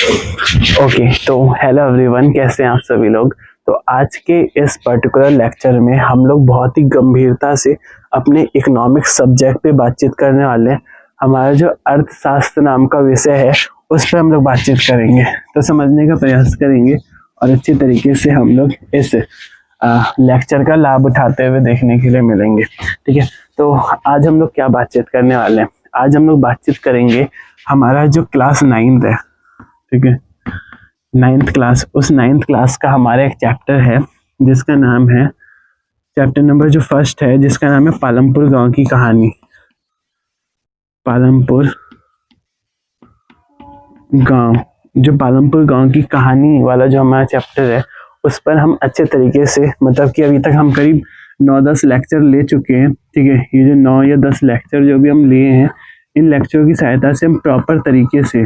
Okay, तो hello everyone, कैसे हैं आप सभी लोग। तो आज के इस पर्टिकुलर लेक्चर में हम लोग बहुत ही गंभीरता से अपने इकोनॉमिक्स सब्जेक्ट पे बातचीत करने वाले हैं। हमारा जो अर्थशास्त्र नाम का विषय है उस पर हम लोग बातचीत करेंगे, तो समझने का प्रयास करेंगे और अच्छी तरीके से हम लोग इस लेक्चर का लाभ उठाते हुए देखने के लिए मिलेंगे। ठीक है, तो आज हम लोग क्या बातचीत करने वाले हैं। आज हम लोग बातचीत करेंगे हमारा जो क्लास 9th है, ठीक है, 9th क्लास, उस 9th क्लास का हमारा एक चैप्टर है जिसका नाम है, चैप्टर नंबर जो फर्स्ट है जिसका नाम है पालमपुर गांव की कहानी। पालमपुर गांव, जो पालमपुर गांव की कहानी वाला जो हमारा चैप्टर है उस पर हम अच्छे तरीके से, मतलब कि अभी तक हम करीब 9-10 लेक्चर ले चुके हैं। ठीक है, ये जो 9 या 10 लेक्चर जो भी हम लिए हैं, इन लेक्चरों की सहायता से हम प्रॉपर तरीके से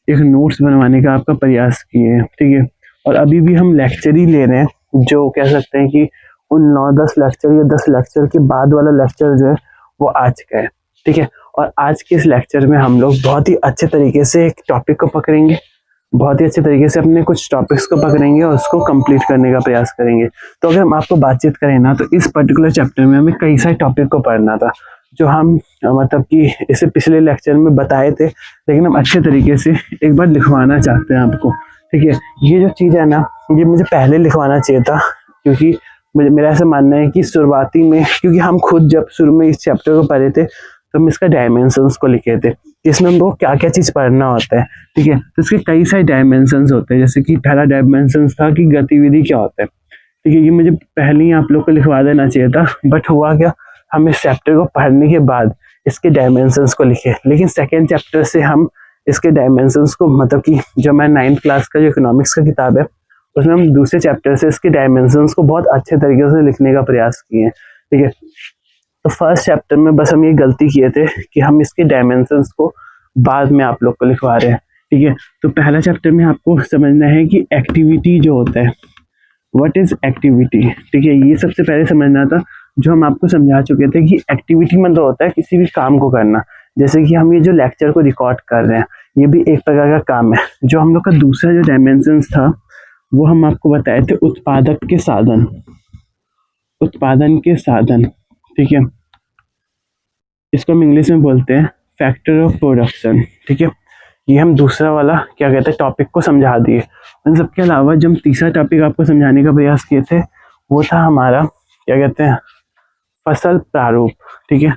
एक नोट्स बनवाने का आपका प्रयास किए हैं। ठीक है, और अभी भी हम लेक्चर ही ले रहे हैं, जो कह सकते हैं कि उन 9-10 लेक्चर या 10 लेक्चर के बाद वाला लेक्चर जो है वो आज का है। ठीक है, और आज के इस लेक्चर में हम लोग बहुत ही अच्छे तरीके से एक टॉपिक को पकड़ेंगे, बहुत ही अच्छे तरीके से अपने कुछ टॉपिक्स को पकड़ेंगे और उसको कंप्लीट करने का प्रयास करेंगे। तो अगर हम आपको बातचीत करें ना, तो इस पर्टिकुलर चैप्टर में हमें कई सारे टॉपिक को पढ़ना था जो हम मतलब कि इसे पिछले लेक्चर में बताए थे, लेकिन हम अच्छे तरीके से एक बार लिखवाना चाहते हैं आपको। ठीक है, ये जो चीज़ है ना, ये मुझे पहले लिखवाना चाहिए था, क्योंकि मेरा ऐसा मानना है कि शुरुआती में, क्योंकि हम खुद जब शुरू में इस चैप्टर को पढ़े थे तो हम इसका डायमेंशंस को लिखे थे कि इसमें हमको क्या क्या चीज़ पढ़ना होता है। ठीक है, तो इसके कई सारे डायमेंशंस होते हैं, जैसे कि पहला डायमेंशन था कि गतिविधि क्या होता है। ठीक है, ये मुझे पहले ही आप लोग को लिखवा देना चाहिए था, बट हुआ क्या, हम इस चैप्टर को पढ़ने के बाद इसके डायमेंशंस को लिखे, लेकिन सेकेंड चैप्टर से हम इसके डायमेंशंस को, मतलब कि जो हमारा 9th क्लास का जो इकोनॉमिक्स का किताब है उसमें हम दूसरे चैप्टर से इसके डायमेंशंस को बहुत अच्छे तरीके से लिखने का प्रयास किए। ठीक है, तो फर्स्ट चैप्टर में बस हम ये गलती किए थे कि हम इसके डायमेंशंस को बाद में आप लोग को लिखवा रहे हैं। ठीक है, तो पहला चैप्टर में आपको समझना है कि एक्टिविटी जो होता है, व्हाट इज एक्टिविटी। ठीक है, ये सबसे पहले समझना था, जो हम आपको समझा चुके थे कि एक्टिविटी मतलब होता है किसी भी काम को करना। जैसे कि हम ये जो लेक्चर को रिकॉर्ड कर रहे हैं, ये भी एक प्रकार का काम है। जो हम लोग का दूसरा जो डायमेंशंस था वो हम आपको बताए थे उत्पादक के साधन, उत्पादन के साधन। ठीक है, इसको हम इंग्लिश में बोलते हैं फैक्टर ऑफ प्रोडक्शन। ठीक है, ये हम दूसरा वाला क्या कहते हैं टॉपिक को समझा दिए। इन सबके अलावा जो हम तीसरा टॉपिक आपको समझाने का प्रयास किए थे वो था हमारा क्या कहते हैं फसल प्रारूप। ठीक है,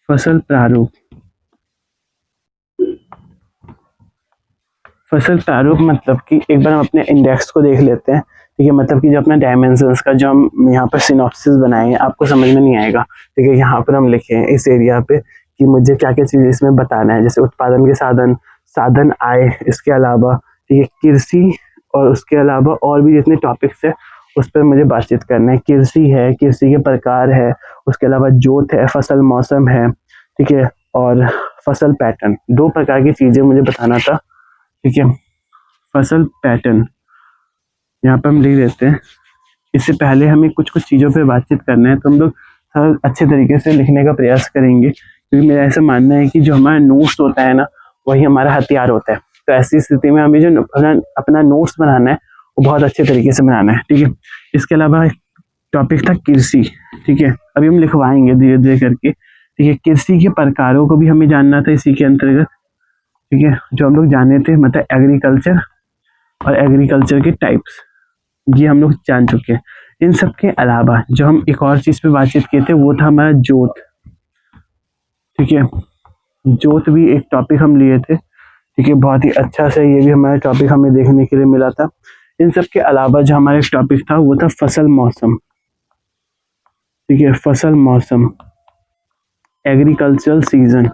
फसल प्रारूप, फसल प्रारूप मतलब कि एक बार हम अपने इंडेक्स को देख लेते हैं। ठीक है, मतलब कि जो अपना डायमेंशंस का जो हम यहाँ पर सिनॉप्सिस बनाएंगे, आपको समझ में नहीं आएगा। ठीक है, यहाँ पर हम लिखे हैं इस एरिया पे कि मुझे क्या क्या चीज़ इसमें बताना है, जैसे उत्पादन के साधन, साधन आय, इसके अलावा ठीक है कृषि, और उसके अलावा और भी जितने टॉपिक्स है उस पर मुझे बातचीत करना है। कृषि है, कृषि के प्रकार है, उसके अलावा जोत है, फसल मौसम है, ठीक है, और फसल पैटर्न, 2 प्रकार की चीज़ें मुझे बताना था। ठीक है, फसल पैटर्न यहाँ पर हम लिख देते हैं। इससे पहले हमें कुछ चीज़ों पे बातचीत करना है, तो हम लोग अच्छे तरीके से लिखने का प्रयास करेंगे, क्योंकि मेरा ऐसा मानना है कि जो हमारा नोट्स होता है ना, वही हमारा हथियार होता है। तो ऐसी स्थिति में हमें जो अपना नोट्स बनाना है वो बहुत अच्छे तरीके से बनाना है। ठीक है, इसके अलावा टॉपिक था कृषि। ठीक है, अभी हम लिखवाएंगे धीरे धीरे करके। ठीक है, कृषि के प्रकारों को भी हमें जानना था इसी के अंतर्गत। ठीक है, जो हम लोग जाने थे, मतलब एग्रीकल्चर और एग्रीकल्चर के टाइप्स, ये हम लोग जान चुके हैं। इन सब के अलावा जो हम एक और चीज़ पे बातचीत किए थे वो था हमारा जोत। ठीक है, जोत भी एक टॉपिक हम लिए थे। ठीक है, बहुत ही अच्छा से ये भी हमारा टॉपिक हमें देखने के लिए मिला था। इन सब के अलावा जो हमारा एक टॉपिक था वो था फसल मौसम। ठीक है, फसल मौसम, एग्रीकल्चरल सीजन,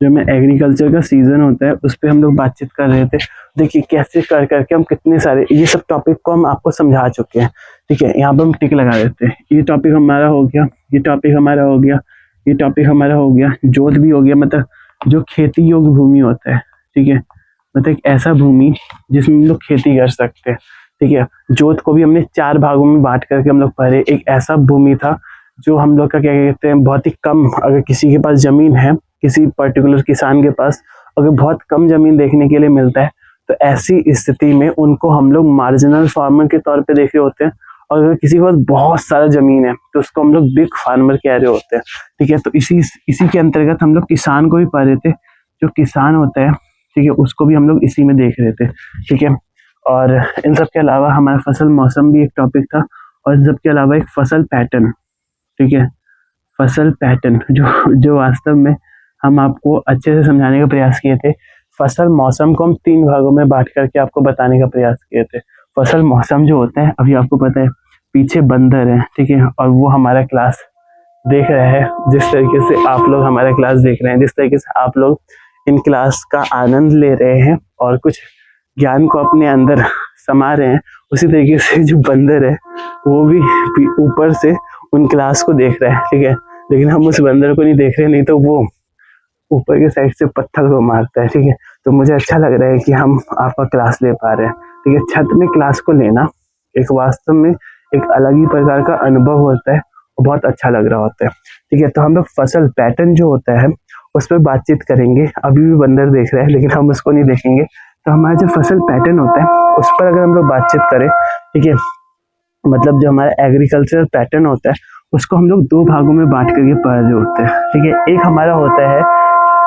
जो में एग्रीकल्चर का सीजन होता है उस पर हम लोग बातचीत कर रहे थे। देखिए कैसे कर करके हम कितने सारे ये सब टॉपिक को हम आपको समझा चुके हैं। ठीक है, यहाँ पर हम टिक लगा देते हैं, ये टॉपिक हमारा हो गया, ये टॉपिक हमारा हो गया, ये टॉपिक हमारा हो गया, जोत भी हो गया, मतलब जो खेती योग्य भूमि होता है। ठीक है, मतलब एक ऐसा भूमि जिसमें हम लोग खेती कर सकते हैं। ठीक है, जोत को भी हमने 4 भागों में बांट करके हम लोग पढ़े। एक ऐसा भूमि था जो हम लोग का क्या कहते हैं बहुत ही कम, अगर किसी के पास जमीन है, किसी पर्टिकुलर किसान के पास, अगर बहुत कम जमीन देखने के लिए मिलता है तो ऐसी स्थिति में उनको हम लोग मार्जिनल फार्मर के तौर पे देख रहे होते हैं। और अगर किसी के पास बहुत सारा जमीन है तो उसको हम लोग बिग फार्मर कह रहे होते हैं, ठीक है। तो इसी के अंतर्गत हम लोग किसान को भी पढ़ रहे थे। जो किसान होता है, ठीक है, उसको भी हम लोग इसी में देख रहे थे, ठीक है। और इन सब के अलावा हमारा फसल मौसम भी एक टॉपिक था, और इन सब के अलावा एक फसल पैटर्न, ठीक है, फसल पैटर्न जो वास्तव में हम आपको अच्छे से समझाने का प्रयास किए थे। फसल मौसम को हम 3 भागों में बांट करके आपको बताने का प्रयास किए थे। फसल मौसम जो होता है, अभी आपको पता है पीछे बंदर है, ठीक है, और वो हमारा क्लास देख रहे हैं। जिस तरीके से आप लोग हमारा क्लास देख रहे हैं, जिस तरीके से आप लोग इन क्लास का आनंद ले रहे हैं और कुछ ज्ञान को अपने अंदर समा रहे हैं, उसी तरीके से जो बंदर है वो भी ऊपर से उन क्लास को देख रहा है, ठीक है। लेकिन हम उस बंदर को नहीं देख रहे, नहीं तो वो ऊपर के साइड से पत्थर को मारता है, ठीक है। तो मुझे अच्छा लग रहा है कि हम आपका क्लास ले पा रहे हैं, ठीक है। छत में क्लास को लेना एक वास्तव में एक अलग ही प्रकार का अनुभव होता है और बहुत अच्छा लग रहा होता है, ठीक है। तो हम लोग फसल पैटर्न जो होता है उस पर बातचीत करेंगे। अभी भी बंदर देख रहे हैं लेकिन हम उसको नहीं देखेंगे। तो हमारा जो फसल पैटर्न होता है उस पर अगर हम लोग बातचीत करें, ठीक है, मतलब जो हमारा एग्रीकल्चरल पैटर्न होता है उसको हम लोग 2 भागों में बांट करके पढ़ रहे होते हैं, ठीक है। एक हमारा होता है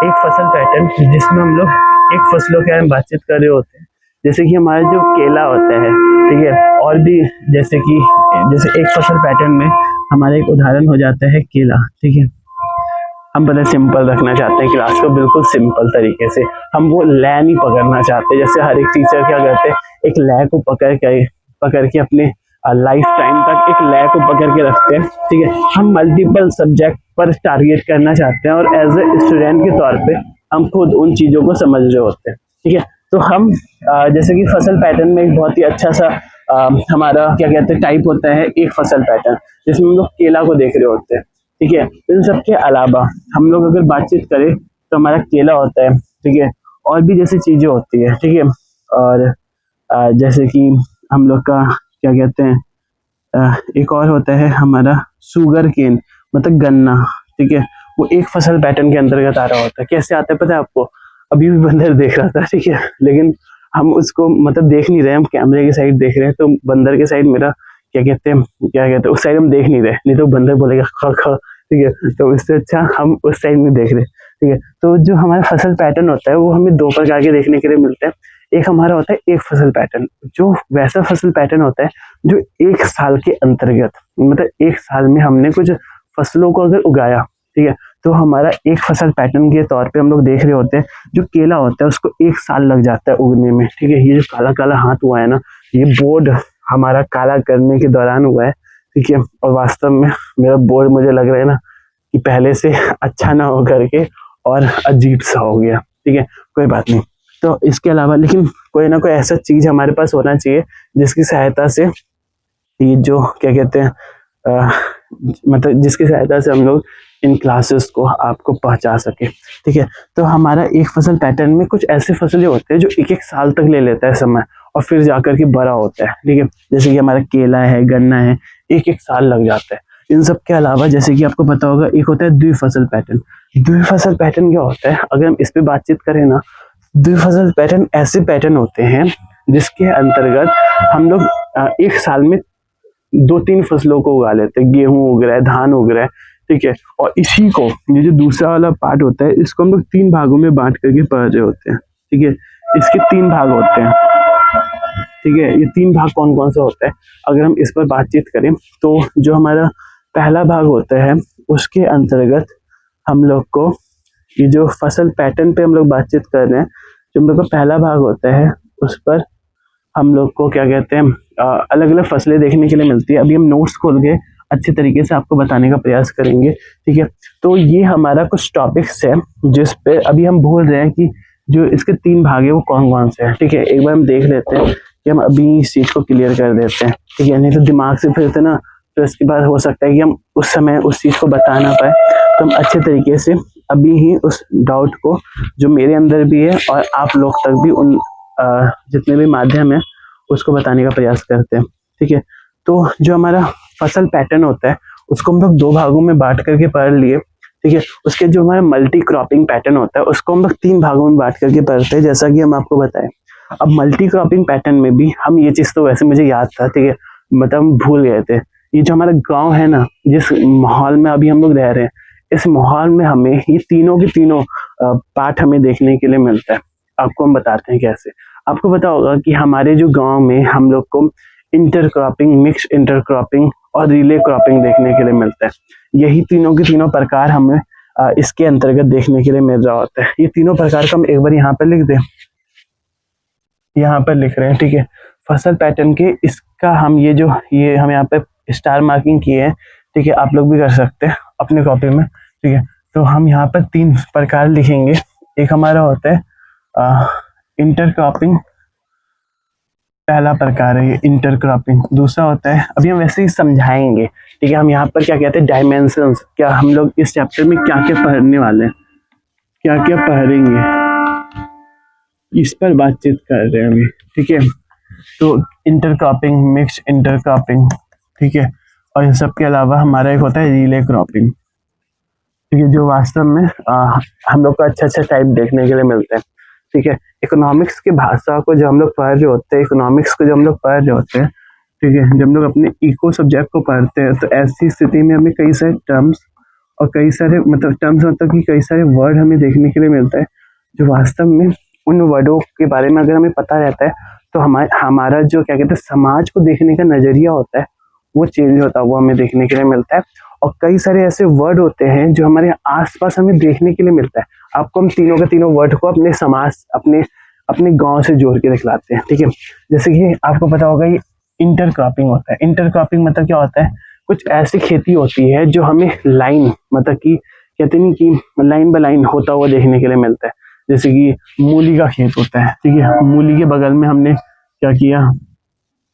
एक फसल पैटर्न जिसमें हम लोग एक फसलों के बारे में बातचीत कर रहे होते हैं, जैसे कि हमारा जो केला होता है, ठीक है, और भी जैसे एक फसल पैटर्न में हमारा एक उदाहरण हो जाता है केला, ठीक है। हम पहले सिंपल रखना चाहते हैं क्लास को, बिल्कुल सिंपल तरीके से। हम वो लय नहीं पकड़ना चाहते, जैसे हर एक टीचर क्या करते हैं एक लय को पकड़ के अपने लाइफ टाइम तक एक लय को पकड़ के रखते हैं, ठीक है। हम मल्टीपल सब्जेक्ट पर टारगेट करना चाहते हैं और एज ए स्टूडेंट के तौर पे हम खुद उन चीज़ों को समझ रहे होते हैं, ठीक है। तो हम जैसे कि फसल पैटर्न में एक बहुत ही अच्छा सा हमारा क्या कहते हैं टाइप होता है एक फसल पैटर्न, जिसमें हम लोग केला को देख रहे होते हैं, ठीक है। इन सब के अलावा हम लोग अगर बातचीत करें तो हमारा केला होता है, ठीक है, और भी जैसी चीज़ें होती है, ठीक है। और जैसे कि हम लोग का क्या कहते हैं एक और होता है हमारा शुगर केन, मतलब गन्ना, ठीक है। वो एक फसल पैटर्न के अंतर्गत आ रहा होता है। कैसे आता है पता है आपको? अभी भी बंदर देख रहा था, ठीक है, लेकिन हम उसको मतलब देख नहीं रहे, हम कैमरे की साइड देख रहे हैं। तो बंदर के साइड मेरा क्या कहते हैं उस साइड हम देख नहीं रहे, नहीं तो बंदर बोलेगा खा खा, ठीक है। तो इससे अच्छा हम उस साइड में देख रहे, ठीक है। तो जो हमारा फसल पैटर्न होता है वो हमें 2 प्रकार के देखने के लिए मिलते हैं। एक हमारा होता है एक फसल पैटर्न, जो वैसा फसल पैटर्न होता है जो 1 साल के अंतर्गत, मतलब 1 साल में हमने कुछ फसलों को अगर उगाया, ठीक है, तो हमारा एक फसल पैटर्न के तौर पे हम लोग देख रहे होते हैं। जो केला होता है उसको 1 साल लग जाता है उगने में, ठीक है। ये जो काला काला हाथ हुआ है ना, ये बोर्ड हमारा काला करने के दौरान हुआ है, ठीक है। और वास्तव में मेरा बोर्ड मुझे लग रहा है ना कि पहले से अच्छा ना हो करके और अजीब सा हो गया, ठीक है, कोई बात नहीं। तो इसके अलावा लेकिन कोई ना कोई ऐसा चीज हमारे पास होना चाहिए जिसकी सहायता से ये जो क्या कहते हैं मतलब जिसकी सहायता से हम लोग इन क्लासेस को आपको पहुंचा सके, ठीक है। तो हमारा एक फसल पैटर्न में कुछ ऐसे फसलें होते हैं जो 1-1 साल तक ले लेता है समय और फिर जाकर के बड़ा होता है, ठीक है। जैसे कि हमारा केला है, गन्ना है, 1-1 साल लग जाता है। इन सब के अलावा जैसे कि आपको पता होगा एक होता है द्विफसल पैटर्न। द्विफसल पैटर्न क्या होता है? अगर हम इस पे बातचीत करें ना, द्विफसल पैटर्न ऐसे पैटर्न होते हैं जिसके अंतर्गत हम लोग 1 साल में 2-3 फसलों को उगा लेते हैं। गेहूं उग रहा है, धान उग रहा है, ठीक है। और इसी को ये जो दूसरा वाला पार्ट होता है इसको हम लोग 3 भागों में बांट करके पढ़ रहे होते हैं, ठीक है। इसके 3 भाग होते हैं, ठीक है। ये 3 भाग कौन कौन सा होता है अगर हम इस पर बातचीत करें तो जो हमारा पहला भाग होता है उसके अंतर्गत हम लोग को ये जो फसल पैटर्न पे हम लोग बातचीत कर रहे हैं, जो हम लोग का पहला भाग होता है उस पर हम लोग को क्या कहते हैं अलग अलग फसलें देखने के लिए मिलती है। अभी हम नोट्स खोल के अच्छे तरीके से आपको बताने का प्रयास करेंगे, ठीक है। तो ये हमारा कुछ टॉपिक्स है जिस पे अभी हम भूल रहे हैं कि जो इसके 3 भाग है वो कौन कौन से हैं, ठीक है। एक बार हम देख लेते हैं कि हम अभी इस चीज को क्लियर कर देते हैं, ठीक है। नहीं तो दिमाग से फिरते ना, तो इसके बाद हो सकता है कि हम उस समय उस चीज को बता ना पाए। तो हम अच्छे तरीके से अभी ही उस डाउट को जो मेरे अंदर भी है और आप लोग तक भी उन जितने भी माध्यम है उसको बताने का प्रयास करते हैं, ठीक है। तो जो हमारा फसल पैटर्न होता है उसको हम लोग 2 भागों में बांट करके पढ़ लिए। ठीक है। उसके जो हमारा मल्टी क्रॉपिंग पैटर्न होता है उसको हम लोग 3 भागों में बांट करके पढ़ते हैं, जैसा कि हम आपको बताएं। अब मल्टी क्रॉपिंग पैटर्न में भी हम ये चीज तो वैसे मुझे याद था, ठीक है, मतलब हम भूल गए थे। ये जो हमारा गांव है ना, जिस माहौल में अभी हम लोग रह रहे हैं, इस माहौल में हमें ये तीनों के तीनों पार्ट हमें देखने के लिए मिलता है। आपको हम बताते हैं कैसे। आपको पता होगा कि हमारे जो गांव में हम लोग को इंटरक्रॉपिंग, मिक्स इंटरक्रॉपिंग और रिले क्रॉपिंग देखने के लिए मिलता है। यही तीनों के तीनों प्रकार हमें इसके अंतर्गत देखने के लिए मिल रहा होता है। ये तीनों प्रकार का हम एक बार यहाँ पर लिख दें, यहाँ पर लिख रहे हैं, ठीक है। फसल पैटर्न के इसका हम ये हम यहाँ पे स्टार मार्किंग किए हैं, ठीक है। आप लोग भी कर सकते हैं अपने कॉपी में, ठीक है। तो हम यहाँ पर 3 प्रकार लिखेंगे। एक हमारा होता है इंटरक्रॉपिंग, पहला प्रकार है ये इंटरक्रॉपिंग। दूसरा होता है, अभी हम वैसे ही समझाएंगे, ठीक है। हम यहाँ पर क्या कहते हैं, डायमेंशंस, क्या हम लोग इस चैप्टर में क्या क्या पढ़ने वाले हैं, क्या क्या पढ़ेंगे, इस पर बातचीत कर रहे हैं अभी, ठीक है। तो इंटरक्रॉपिंग, मिक्स इंटरक्रॉपिंग, ठीक है। और इन सब के अलावा हमारा एक होता है रिले क्रॉपिंग, ठीक है, जो वास्तव में हम लोग को अच्छा टाइप देखने के लिए मिलता है, ठीक है। इकोनॉमिक्स की भाषा को जो हम लोग पढ़ रहे होते हैं, इकोनॉमिक्स को जो हम लोग पढ़ रहे होते हैं, ठीक है, जब हम लोग अपने इको सब्जेक्ट को पढ़ते हैं, तो ऐसी स्थिति में हमें कई सारे टर्म्स और कई सारे मतलब कि कई सारे वर्ड हमें देखने के लिए मिलता है, जो वास्तव में उन वर्डों के बारे में अगर हमें पता रहता है तो हमारा जो क्या कहते हैं समाज को देखने का नजरिया होता है वो चेंज होता है, वो हमें देखने के लिए मिलता है। और कई सारे ऐसे वर्ड होते हैं जो हमारे आसपास हमें देखने के लिए मिलता है। आपको हम तीनों के तीनों वर्ड को अपने समाज, अपने गांव से जोड़ के दिखलाते हैं, ठीक है। जैसे कि आपको पता होगा ये इंटरक्रॉपिंग होता है। इंटरक्रॉपिंग मतलब क्या होता है, कुछ ऐसी खेती होती है जो हमें लाइन, मतलब कि कहते नहीं कि लाइन बाय लाइन होता हुआ देखने के लिए मिलता है। जैसे कि मूली का खेत होता है, ठीक है। मूली के बगल में हमने क्या किया,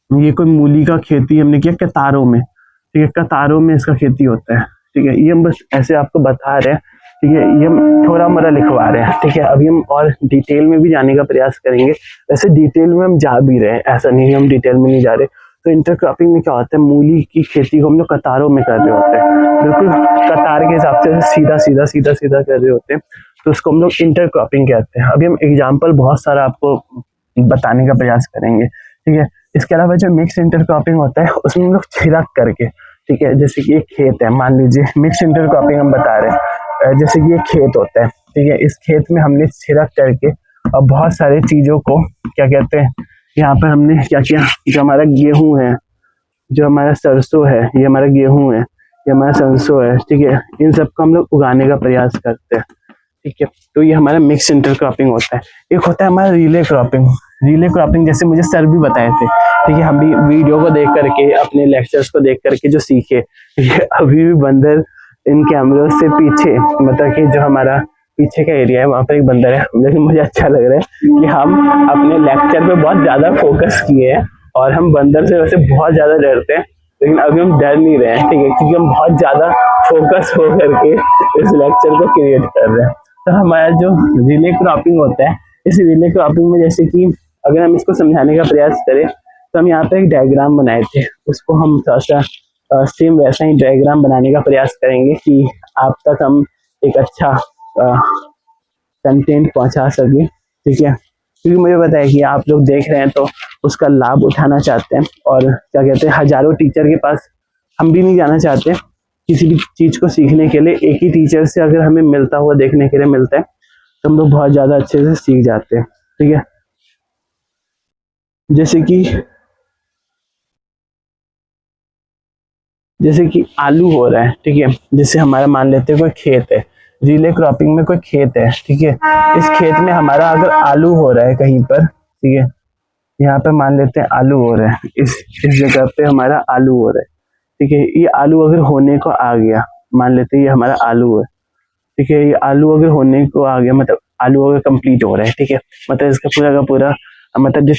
ये कोई मूली का खेती हमने किया कतारों में, ठीक है, कतारों में इसका खेती होता है, ठीक है। ये हम बस ऐसे आपको बता रहे हैं, ठीक है, ये हम थोड़ा मोड़ा लिखवा रहे हैं, ठीक है। अभी हम और डिटेल में भी जाने का प्रयास करेंगे। वैसे डिटेल में हम जा भी रहे हैं, ऐसा नहीं है हम डिटेल में नहीं जा रहे। तो इंटरक्रॉपिंग में क्या होता है, मूली की खेती को हम लोग कतारों में कर रहे होते हैं, बिल्कुल कतार के हिसाब से सीधा सीधा सीधा सीधा कर रहे होते हैं, तो उसको हम लोग इंटरक्रॉपिंग कहते हैं। अभी हम एग्जाम्पल बहुत सारा आपको बताने का प्रयास करेंगे, ठीक है। इसके अलावा जो मिक्स इंटरक्रॉपिंग होता है उसमें हम लोग छिड़क करके, ठीक है, जैसे कि एक खेत है, मान लीजिए मिक्स इंटरक्रॉपिंग हम बता रहे हैं, जैसे कि एक खेत होता है, ठीक है। इस खेत में हमने छिड़क करके और बहुत सारे चीजों को क्या कहते हैं, यहाँ पर हमने क्या किया, जो हमारा गेहूं है, जो हमारा सरसों है, ये हमारा गेहूं है, ये हमारा सरसों है, ठीक है, इन सबको हम लोग उगाने का प्रयास करते हैं, ठीक है। तो ये हमारा मिक्स इंटरक्रॉपिंग होता है। एक होता है हमारा रिले क्रॉपिंग। रिले क्रॉपिंग जैसे मुझे सर भी बताए थे, ठीक है, हम भी वीडियो को देख करके, अपने लेक्चर्स को देख करके जो सीखे, अभी भी बंदर इन कैमरों से पीछे, मतलब कि जो हमारा पीछे का एरिया है वहाँ पर एक बंदर है, लेकिन मुझे अच्छा लग रहा है कि हम अपने लेक्चर पे बहुत ज्यादा फोकस किए हैं और हम बंदर से वैसे बहुत ज्यादा डरते हैं, लेकिन अभी हम डर नहीं रहे हैं, ठीक है, क्योंकि हम बहुत ज्यादा फोकस हो करके इस लेक्चर को क्रिएट कर रहे हैं। तो हमारा जो रिले क्रॉपिंग होता है, इस रिले क्रॉपिंग में जैसे कि अगर हम इसको समझाने का प्रयास करें तो हम यहाँ पे एक डायग्राम बनाए थे, उसको हम थोड़ा सा सेम वैसा ही डायग्राम बनाने का प्रयास करेंगे कि आप तक हम एक अच्छा कंटेंट पहुंचा सके, ठीक है। क्योंकि मुझे पता है कि आप लोग देख रहे हैं तो उसका लाभ उठाना चाहते हैं, और क्या कहते हैं, हजारों टीचर के पास हम भी नहीं जाना चाहते। किसी भी चीज को सीखने के लिए एक ही टीचर से अगर हमें मिलता हुआ देखने के लिए मिलता है तो हम लोग बहुत ज्यादा अच्छे से सीख जाते हैं, ठीक है। जैसे कि आलू हो रहा है, ठीक है, जैसे हमारा मान लेते हैं कोई खेत है, रिले क्रॉपिंग में कोई खेत है, ठीक है। इस खेत में हमारा अगर आलू हो रहा है कहीं पर, ठीक है, यहाँ पे मान लेते हैं आलू हो रहा है, इस जगह पे हमारा आलू हो रहा है, ठीक है। ये आलू अगर होने को आ गया, मान लेते हैं ये हमारा आलू है, ठीक है, ये आलू अगर होने को आ गया, मतलब आलू अगर कंप्लीट हो रहा है, ठीक है, मतलब इसका पूरा का पूरा मतलब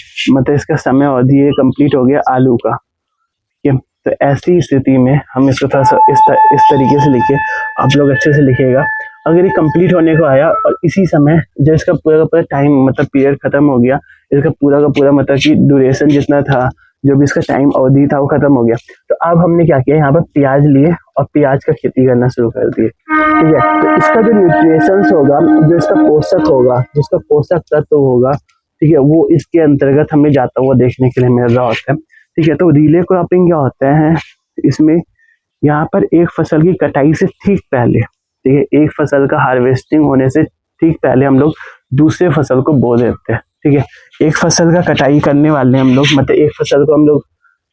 इसका समय अवधि ये कंप्लीट हो गया आलू का, ठीक है। तो ऐसी स्थिति में हम इसको थोड़ा सा इस तरीके से लिखे, आप लोग अच्छे से लिखिएगा। अगर ये कंप्लीट होने को आया और इसी समय जब इसका पूरा का पूरा टाइम मतलब पीरियड खत्म हो गया, इसका पूरा का पूरा मतलब कि ड्यूरेशन जितना था, जो भी इसका टाइम अवधि था वो खत्म हो गया। तो अब हमने क्या किया, यहाँ पर प्याज लिए और प्याज का खेती करना शुरू कर दिए। ठीक है, तो इसका जो न्यूट्रिशंस होगा, जो इसका पोषक होगा, जिसका पोषक तत्व होगा, ठीक है, वो इसके अंतर्गत हमें जाता हुआ देखने के लिए मिल रहा होता है। ठीक है, तो रिले क्रॉपिंग क्या होता है इसमें, यहाँ पर एक फसल की कटाई से ठीक पहले, ठीक है, एक फसल का हार्वेस्टिंग होने से ठीक पहले हम लोग दूसरे फसल को बो देते हैं। ठीक है, एक फसल का कटाई करने वाले हम लोग, मतलब एक फसल को हम लोग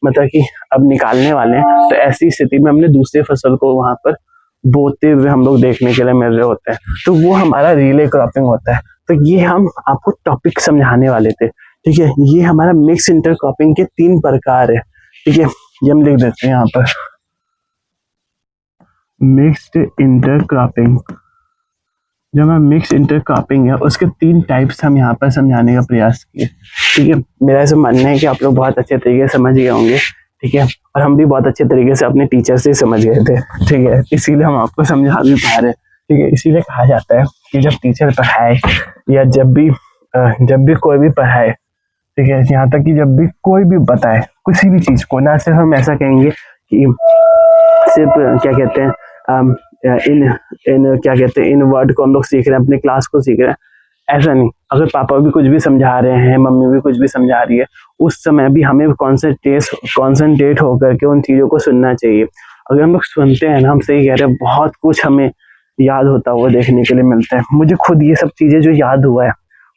मतलब कि अब निकालने वाले हैं, तो ऐसी स्थिति में हमने दूसरे फसल को वहां पर बोते हुए हम लोग देखने के लिए मिल रहे होते हैं। तो वो हमारा रिले क्रॉपिंग होता है। तो ये हम आपको टॉपिक समझाने वाले थे। ठीक है, ये हमारा मिक्स इंटरक्रॉपिंग के 3 प्रकार है। ठीक है, ये हम लिख देते हैं यहाँ पर, मिक्स्ड इंटरक्रॉपिंग। जो हमारा मिक्स इंटरक्रॉपिंग है उसके 3 टाइप्स हम यहाँ पर समझाने का प्रयास किए। ठीक है, मेरा ऐसा मानना है कि आप लोग बहुत अच्छे तरीके से समझ गए होंगे। ठीक है, और हम भी बहुत अच्छे तरीके से अपने टीचर से समझ गए थे। ठीक है, इसीलिए हम आपको समझा भी पा रहे हैं। ठीक है, इसीलिए कहा जाता है कि जब टीचर पढ़ाए या जब भी कोई भी पढ़ाए, ठीक है, यहाँ तक कि जब भी कोई भी बताए किसी भी चीज को, ना सिर्फ हम ऐसा कहेंगे कि सिर्फ क्या कहते हैं इन वर्ड को हम लोग सीख रहे हैं, अपने क्लास को सीख रहे हैं, ऐसा नहीं। अगर पापा भी कुछ भी समझा रहे हैं, मम्मी भी कुछ भी समझा रही है, उस समय भी हमें कॉन्सेंट्रेट होकर के उन चीजों को सुनना चाहिए। अगर हम लोग सुनते हैं ना, हम सही कह रहे हैं, बहुत कुछ हमें याद होता हुआ देखने के लिए मिलता है। मुझे खुद ये सब चीजें जो याद हुआ है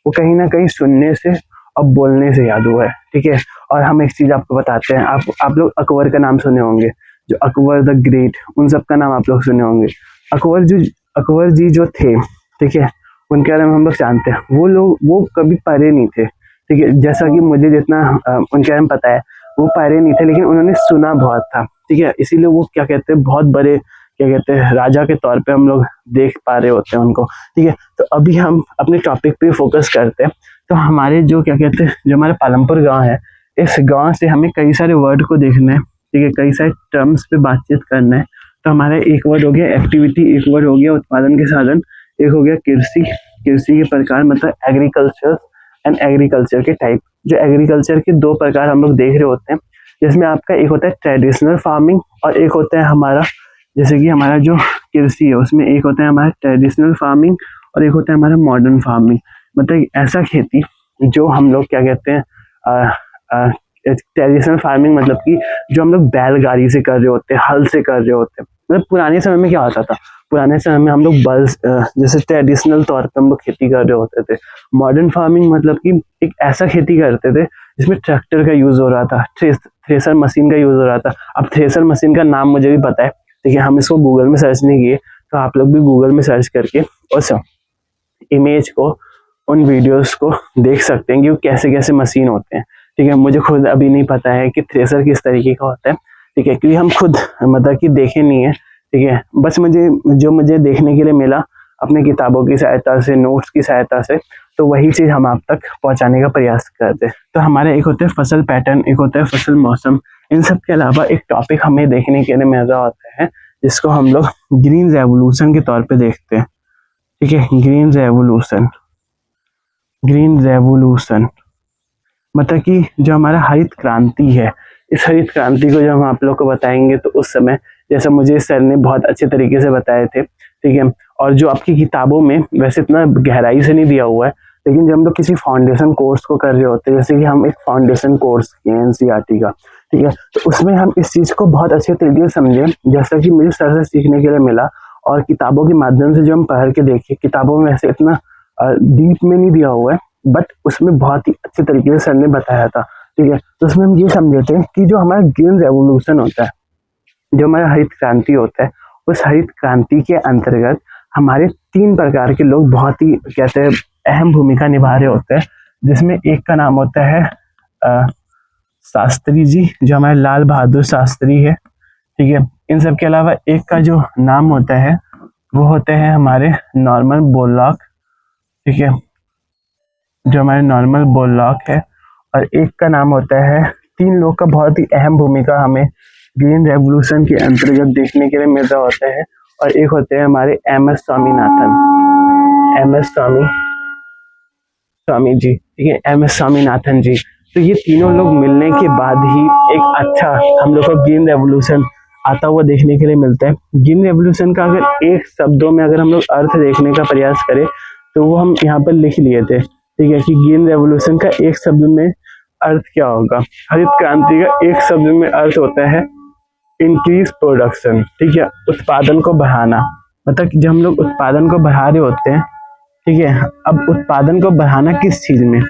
वो कहीं ना कहीं सुनने से और बोलने से याद हुआ है। ठीक है, और हम एक चीज आपको बताते हैं, आप लोग अकबर का नाम सुने होंगे, जो अकबर द ग्रेट, उन सब का नाम आप लोग सुने होंगे। अकबर जी जो थे, ठीक है, उनके बारे में हम लोग जानते हैं। वो कभी पढ़े नहीं थे। ठीक है, जैसा कि मुझे जितना उनके बारे में पता है, वो पढ़े नहीं थे, लेकिन उन्होंने सुना बहुत था। ठीक है, इसीलिए वो क्या कहते हैं, बहुत बड़े क्या कहते हैं राजा के तौर पे हम लोग देख पा रहे होते हैं उनको। ठीक है, तो अभी हम अपने टॉपिक पे फोकस करते हैं। तो हमारे जो क्या कहते हैं, जो हमारे पालमपुर गांव है, इस गांव से हमें कई सारे वर्ड को देखना है। ठीक है, कई सारे टर्म्स पे बातचीत करना है। तो हमारा एक वर्ड हो गया एक्टिविटी, एक वर्ड हो गया उत्पादन के साधन, एक हो गया कृषि के प्रकार, मतलब एग्रीकल्चर एंड एग्रीकल्चर के टाइप। जो एग्रीकल्चर के 2 प्रकार हम लोग देख रहे होते हैं, जिसमें आपका एक होता है ट्रेडिशनल फार्मिंग और एक होता है हमारा, जैसे कि हमारा जो कृषि है उसमें एक होता है हमारा ट्रेडिशनल फार्मिंग और एक होता है हमारा मॉडर्न फार्मिंग। मतलब ऐसा खेती जो हम लोग क्या कहते हैं, ट्रेडिशनल फार्मिंग मतलब कि जो हम लोग बैलगाड़ी से कर रहे होते हैं, हल से कर रहे होते हैं। मतलब पुराने समय में क्या होता था, पुराने समय में हम लोग जैसे ट्रेडिशनल तौर पे हम लोग खेती कर रहे होते थे। मॉडर्न फार्मिंग मतलब कि एक ऐसा खेती करते थे जिसमें ट्रैक्टर का यूज हो रहा था, थ्रेसर मशीन का यूज हो रहा था। अब थ्रेसर मशीन का नाम मुझे भी पता है, ठीक है, हम इसको गूगल में सर्च नहीं किए, तो आप लोग भी गूगल में सर्च करके उस इमेज को, उन वीडियोस को देख सकते हैं कि वो कैसे कैसे मशीन होते हैं। ठीक है, मुझे खुद अभी नहीं पता है कि थ्रेसर किस तरीके का होता है। ठीक है, क्योंकि हम खुद मतलब कि देखे नहीं है। ठीक है, बस मुझे देखने के लिए मिला अपने किताबों की सहायता से, नोट्स की सहायता से, तो वही चीज हम आप तक पहुंचाने का प्रयास करते हैं। तो हमारे एक होते हैं फसल पैटर्न, एक होता है फसल मौसम। इन सब के अलावा एक टॉपिक हमें देखने के लिए मिल रहा होता है जिसको हम लोग ग्रीन रेवोल्यूशन के तौर पे देखते हैं। ठीक है, ग्रीन रेवोल्यूशन मतलब कि जो हमारा हरित क्रांति है, इस हरित क्रांति को जब हम आप लोग को बताएंगे तो उस समय, जैसा मुझे सर ने बहुत अच्छे तरीके से बताए थे, ठीक है, और जो आपकी किताबों में वैसे इतना गहराई से नहीं दिया हुआ है, लेकिन जब हम लोग किसी फाउंडेशन कोर्स को कर रहे होते हैं, जैसे कि हम एक फाउंडेशन कोर्स किए एनसीईआरटी का, ठीक है, तो उसमें हम इस चीज को बहुत अच्छे तरीके से समझे, जैसा कि मुझे सर से सीखने के लिए मिला। और किताबों के माध्यम से जो हम पढ़ के देखे, किताबों में ऐसे इतना डीप में नहीं दिया हुआ है, बट उसमें बहुत ही अच्छे तरीके से सर ने बताया था। ठीक है, तो उसमें हम ये समझे थे कि जो हमारा ग्रीन रेवोल्यूशन होता है, जो हमारा हरित क्रांति होता है, उस हरित क्रांति के अंतर्गत हमारे 3 प्रकार के लोग बहुत ही कहते हैं अहम भूमिका निभा रहे होते हैं, जिसमें एक का नाम होता है शास्त्री जी, जो हमारे लाल बहादुर शास्त्री है। ठीक है, इन सब के अलावा एक का जो नाम होता है वो होते हैं हमारे नॉर्मन बोरलॉग। ठीक है, जो हमारे नॉर्मन बोरलॉग है, और एक का नाम होता है, 3 लोग का बहुत ही अहम भूमिका हमें ग्रीन रेवोल्यूशन के अंतर्गत देखने के लिए मिल रहा होता है। और एक होते हैं हमारे एमएस स्वामी जी, ठीक है, एमएस स्वामीनाथन जी, तो ये तीनों लोग मिलने के बाद ही एक अच्छा हम लोग को ग्रीन रेवोल्यूशन आता हुआ देखने के लिए मिलता है। ग्रीन रेवोल्यूशन का अगर एक शब्दों में अगर हम लोग अर्थ देखने का प्रयास करें तो वो हम यहाँ पर लिख लिए थे, ठीक है, कि ग्रीन रेवोल्यूशन का एक शब्द में अर्थ क्या होगा। हरित क्रांति का एक शब्द में अर्थ होता है इंक्रीज प्रोडक्शन, ठीक है, उत्पादन को बढ़ाना। मतलब जब हम लोग उत्पादन को बढ़ा रहे होते हैं, ठीक है, अब उत्पादन को बढ़ाना किस चीज में,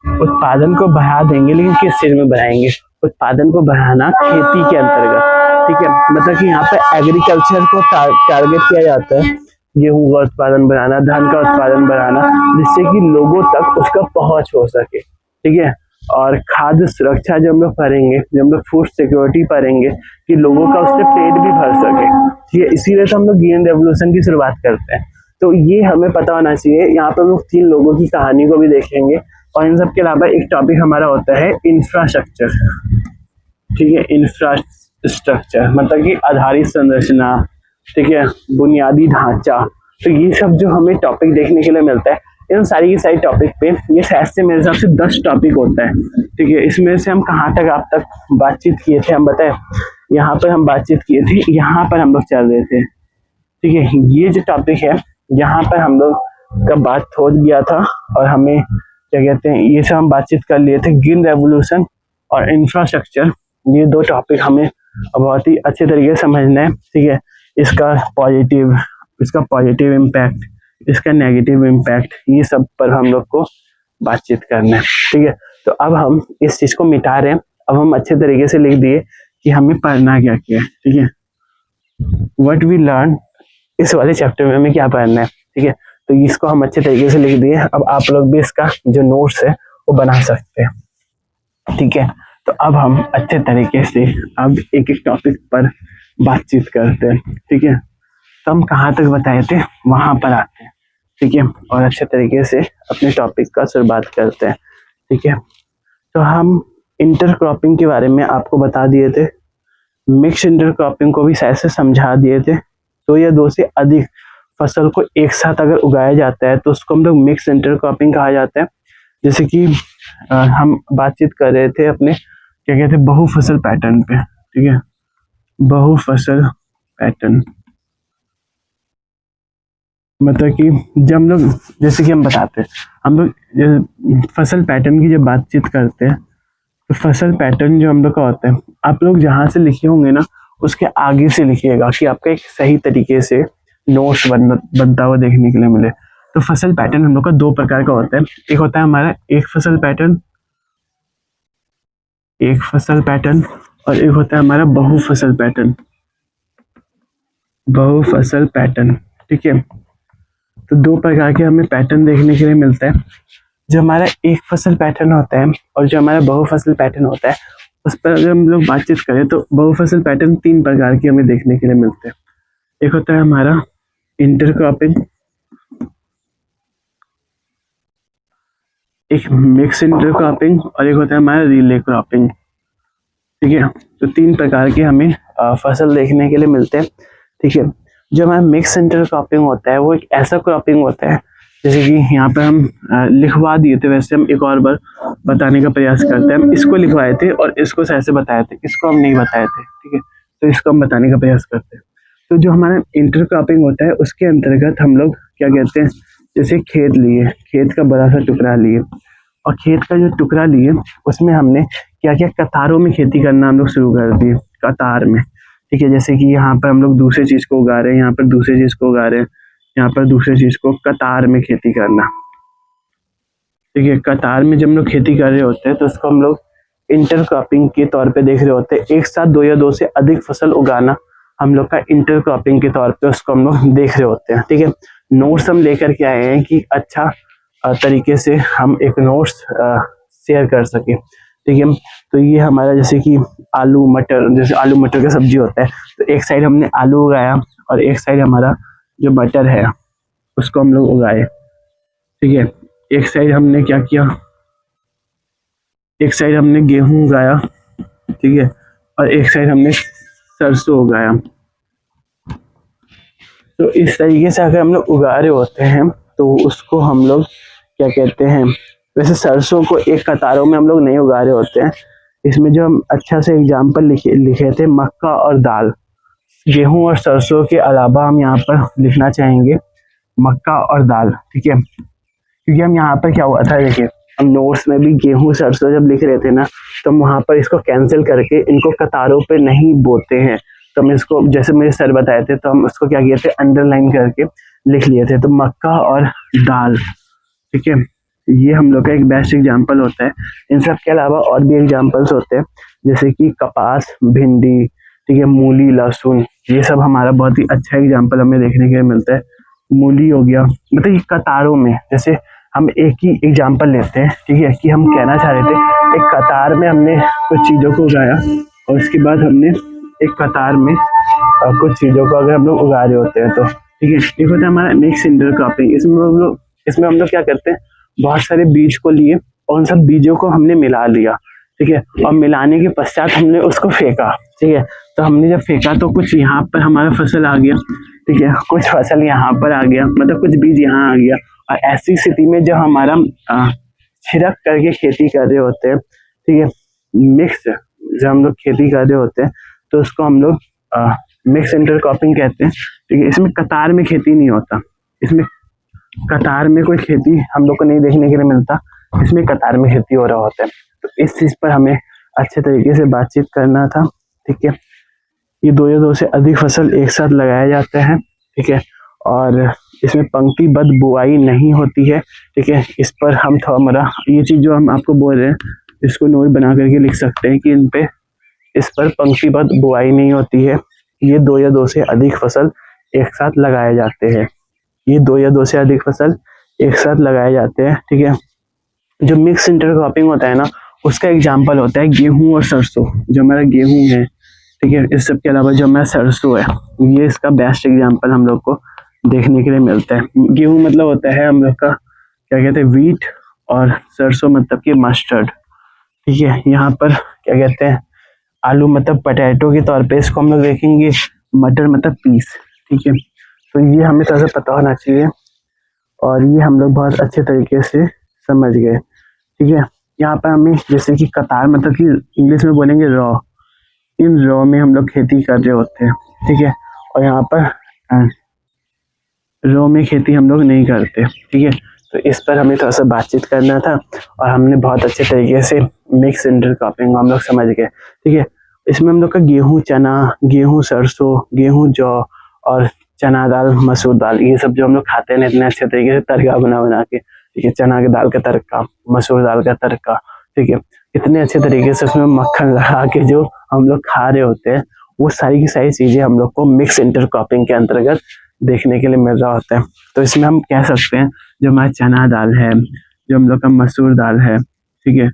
उत्पादन को बढ़ा देंगे लेकिन किस चीज में बढ़ाएंगे, उत्पादन को बढ़ाना खेती के अंतर्गत, ठीक है। मतलब कि यहाँ पे एग्रीकल्चर को टारगेट किया जाता है, गेहूं का उत्पादन बढ़ाना, धान का उत्पादन बढ़ाना, जिससे कि लोगों तक उसका पहुंच हो सके, ठीक है। और खाद्य सुरक्षा जब हम लोग करेंगे, जब हम लोग फूड सिक्योरिटी करेंगे कि लोगों का उससे पेट भी भर सके, ठीक है, इसीलिए तो हम लोग ग्रीन रेवोल्यूशन की शुरुआत करते हैं। तो ये हमें पता होना चाहिए। यहाँ पर हम लोग 3 लोगों की कहानी को भी देखेंगे और इन सब के अलावा एक टॉपिक हमारा होता है इंफ्रास्ट्रक्चर, ठीक है, इंफ्रास्ट्रक्चर मतलब कि आधारित संरचना, ठीक है, बुनियादी ढांचा। तो ये सब जो हमें टॉपिक देखने के लिए मिलता है, इन सारी की सारी टॉपिक पे ये शायद से मेरे हिसाब से 10 टॉपिक होता है, ठीक है। इसमें से हम कहाँ तक आप तक बातचीत किए थे हम बताएं, यहाँ पर हम बातचीत किए थे, यहाँ पर हम लोग चल रहे थे, ठीक है। ये जो टॉपिक है यहाँ पर हम लोग का बात हो गया था और हमें क्या कहते हैं, ये सब हम बातचीत कर लिए थे। ग्रीन रेवोल्यूशन और इंफ्रास्ट्रक्चर, ये 2 टॉपिक हमें बहुत ही अच्छे तरीके से समझना है, ठीक है। इसका पॉजिटिव इम्पैक्ट, इसका नेगेटिव इम्पैक्ट, ये सब पर हम लोग को बातचीत करना है, ठीक है। तो अब हम इस चीज को मिटा रहे हैं। अब हम अच्छे तरीके से लिख दिए कि हमें पढ़ना क्या क्या है, ठीक है, व्हाट वी लर्न, इस वाले चैप्टर में हमें क्या पढ़ना है, ठीक है। तो इसको हम अच्छे तरीके से लिख दिए। अब आप लोग भी इसका जो नोट्स है वो बना सकते हैं, ठीक है। तो अब हम अच्छे तरीके से अब एक एक टॉपिक पर बातचीत करते हैं, ठीक है। तो हम कहाँ तक बताए थे वहां पर आते हैं, ठीक है, और अच्छे तरीके से अपने टॉपिक का शुरुआत करते हैं, ठीक है। तो हम इंटरक्रॉपिंग के बारे में आपको बता दिए थे, मिक्स इंटरक्रॉपिंग को भी शायद से समझा दिए थे। 2 या 2 से अधिक फसल को एक साथ अगर उगाया जाता है तो उसको हम लोग मिक्स इंटरक्रॉपिंग कहा जाता है। जैसे कि हम बातचीत कर रहे थे अपने क्या कहते हैं बहुफसल पैटर्न पे, ठीक है, बहुफसल पैटर्न मतलब कि जब हम लोग जैसे कि हम बताते हैं, हम लोग फसल पैटर्न की जब बातचीत करते हैं तो फसल पैटर्न जो हम लोग का होता है, आप लोग जहाँ से लिखे होंगे ना उसके आगे से लिखिएगा कि आपका एक सही तरीके से नोट्स बनता हुआ देखने के लिए मिले। तो फसल पैटर्न हम लोग का 2 प्रकार का होता है। एक होता है हमारा एक फसल पैटर्न और एक होता है हमारा बहुफसल पैटर्न, ठीक है। तो 2 प्रकार के हमें पैटर्न देखने के लिए मिलता है। जो हमारा एक फसल पैटर्न होता है और जो हमारा बहुफसल पैटर्न होता है, उस पर अगर हम लोग बातचीत करें तो बहुफसल पैटर्न 3 प्रकार के हमें देखने के लिए मिलते हैं। एक होता है हमारा इंटरक्रॉपिंग, एक मिक्स इंटरक्रॉपिंग और एक होता है हमारा रिले क्रॉपिंग, ठीक है। तो 3 प्रकार के हमें फसल देखने के लिए मिलते हैं, ठीक है। जो हमारा मिक्स इंटरक्रॉपिंग होता है वो एक ऐसा क्रॉपिंग होता है, जैसे कि यहाँ पर हम लिखवा दिए थे, वैसे हम एक और बार बताने का प्रयास करते हैं। हम इसको लिखवाए थे और इसको ऐसे बताए थे, इसको हम नहीं बताए थे, ठीक है। तो इसको हम बताने का प्रयास करते हैं। तो जो हमारा इंटरक्रॉपिंग होता है उसके अंतर्गत हम लोग क्या कहते हैं, जैसे खेत लिए, खेत का बड़ा सा टुकड़ा लिए और खेत का जो टुकड़ा लिए उसमें हमने क्या क्या कतारों में खेती करना हम लोग शुरू कर दिए, कतार में, ठीक है। जैसे कि यहाँ पर हम लोग दूसरे चीज को उगा रहे हैं, यहाँ पर दूसरे चीज को उगा रहे हैं, यहाँ पर दूसरे चीज को, कतार में खेती करना, ठीक है। कतार में जब हम लोग खेती कर रहे होते हैं तो उसको हम लोग इंटरक्रॉपिंग के तौर पे देख रहे होते हैं। एक साथ 2 या 2 से अधिक फसल उगाना हम लोग का इंटरक्रॉपिंग के तौर पे उसको हम लोग देख रहे होते हैं, ठीक है। नोट्स हम लेकर के आए हैं कि अच्छा तरीके से हम एक नोट्स शेयर कर सके, ठीक है। तो ये हमारा जैसे कि आलू मटर का सब्जी होता है, तो एक साइड हमने आलू उगाया और एक साइड हमारा जो मटर है उसको हम लोग उगाए, ठीक है। एक साइड हमने क्या किया, एक साइड हमने गेहूं उगाया, ठीक है, और एक साइड हमने सरसों उगाया। तो इस तरीके से अगर हम लोग उगा रहे होते हैं तो उसको हम लोग क्या कहते हैं, वैसे सरसों को एक कतारों में हम लोग नहीं उगा रहे होते हैं। इसमें जो हम अच्छा से एग्जाम्पल लिखे थे मक्का और दाल, गेहूं और सरसों के अलावा हम यहाँ पर लिखना चाहेंगे मक्का और दाल, ठीक है। क्योंकि हम यहाँ पर क्या हुआ था, देखिए हम नोट्स में भी गेहूं सरसों जब लिख रहे थे ना, तो हम वहाँ पर इसको कैंसिल करके इनको कतारों पे नहीं बोते हैं। तो हम इसको, जैसे मेरे सर बताए थे, तो हम उसको क्या किए थे, अंडरलाइन करके लिख लिए थे। तो मक्का और दाल, ठीक है, ये हम लोग का एक बेस्ट एग्जाम्पल होता है। इन सब के अलावा और भी एग्जाम्पल्स होते हैं, जैसे कि कपास, भिंडी, ठीक है, मूली, लहसुन, ये सब हमारा बहुत ही अच्छा एग्जाम्पल हमें देखने के लिए मिलता है। मूली हो गया, मतलब ये कतारों में, जैसे हम एक ही एग्जाम्पल लेते हैं, ठीक है, कि हम कहना चाह रहे थे एक कतार में हमने कुछ चीज़ों को उगाया और उसके बाद हमने एक कतार में कुछ चीज़ों को अगर हम लोग उगा रहे होते हैं तो, ठीक है, एक होता है हमारा मिक्स इंटरक्रॉपिंग। इसमें हम लोग क्या करते हैं, बहुत सारे बीज को लिए और उन सब बीजों को हमने मिला लिया, ठीक है, और मिलाने के पश्चात हमने उसको फेंका, ठीक है। तो हमने जब फेंका तो कुछ यहाँ पर हमारा फसल आ गया, ठीक है, कुछ फसल यहाँ पर आ गया, मतलब कुछ बीज यहाँ आ गया। और ऐसी स्थिति में जब हमारा छिड़क करके खेती कर रहे होते हैं, ठीक है, मिक्स जब हम लोग खेती कर रहे होते हैं तो उसको हम लोग मिक्स इंटरक्रॉपिंग कहते हैं, ठीक है। इसमें कतार में खेती नहीं होता, इसमें कतार में कोई खेती हम लोग को नहीं देखने के लिए मिलता, इसमें कतार में खेती हो रहा होता है। तो इस चीज पर हमें अच्छे तरीके से बातचीत करना था, ठीक है। ये दो या दो से अधिक फसल एक साथ लगाए जाते हैं, ठीक है, और इसमें पंक्तिबद्ध बुआई नहीं होती है, ठीक है। इस पर हम थोड़ा ये चीज जो हम आपको बोल रहे हैं इसको नोट बना करके लिख सकते हैं कि इस पर पंक्तिबद्ध बुआई नहीं होती है। ये दो या दो से अधिक फसल एक साथ लगाए जाते हैं, ये दो या दो से अधिक फसल एक साथ लगाए जाते हैं, ठीक है। जो मिक्स इंटरक्रॉपिंग होता है ना, उसका एग्जाम्पल होता है गेहूं और सरसों। जो हमारा गेहूं है, ठीक है, इस सब के अलावा जो हमारा सरसों है, ये इसका बेस्ट एग्जाम्पल हम लोग को देखने के लिए मिलता है। गेहूं मतलब होता है हम लोग का क्या कहते हैं, वीट, और सरसों मतलब कि मस्टर्ड, ठीक है। यहाँ पर क्या कहते हैं, आलू मतलब पोटैटो के तौर पे इसको हम लोग देखेंगे, मटर मतलब पीस, ठीक है। तो ये हमें थोड़ा सा पता होना चाहिए और ये हम लोग बहुत अच्छे तरीके से समझ गए, ठीक है। यहाँ पर हमें जैसे कि कतार मतलब कि इंग्लिश में बोलेंगे रॉ, इन रॉ में हम लोग खेती कर रहे होते हैं, ठीक है। और यहाँ पर रॉ में खेती हम लोग नहीं करते, ठीक है। तो इस पर हमें थोड़ा सा बातचीत करना था और हमने बहुत अच्छे तरीके से मिक्स इंटरक्रॉपिंग हम लोग समझ गए, ठीक है। इसमें हम लोग का गेहूं चना, गेहूं सरसों, गेहूं जौ और चना दाल, मसूर दाल, ये सब जो हम लोग खाते हैं इतने अच्छे तरीके से तड़का बना के, ठीक है, चना की दाल का तड़का, मसूर दाल का तड़का, ठीक है, इतने अच्छे तरीके से उसमें मक्खन लगा के जो हम लोग खा रहे होते हैं, वो सारी की सारी चीजें हम लोग को मिक्स इंटरक्रॉपिंग के अंतर्गत देखने के लिए मिल रहा होता है। तो इसमें हम कह सकते हैं जो हमारा चना दाल है, जो हम लोग का मसूर दाल है, ठीक है,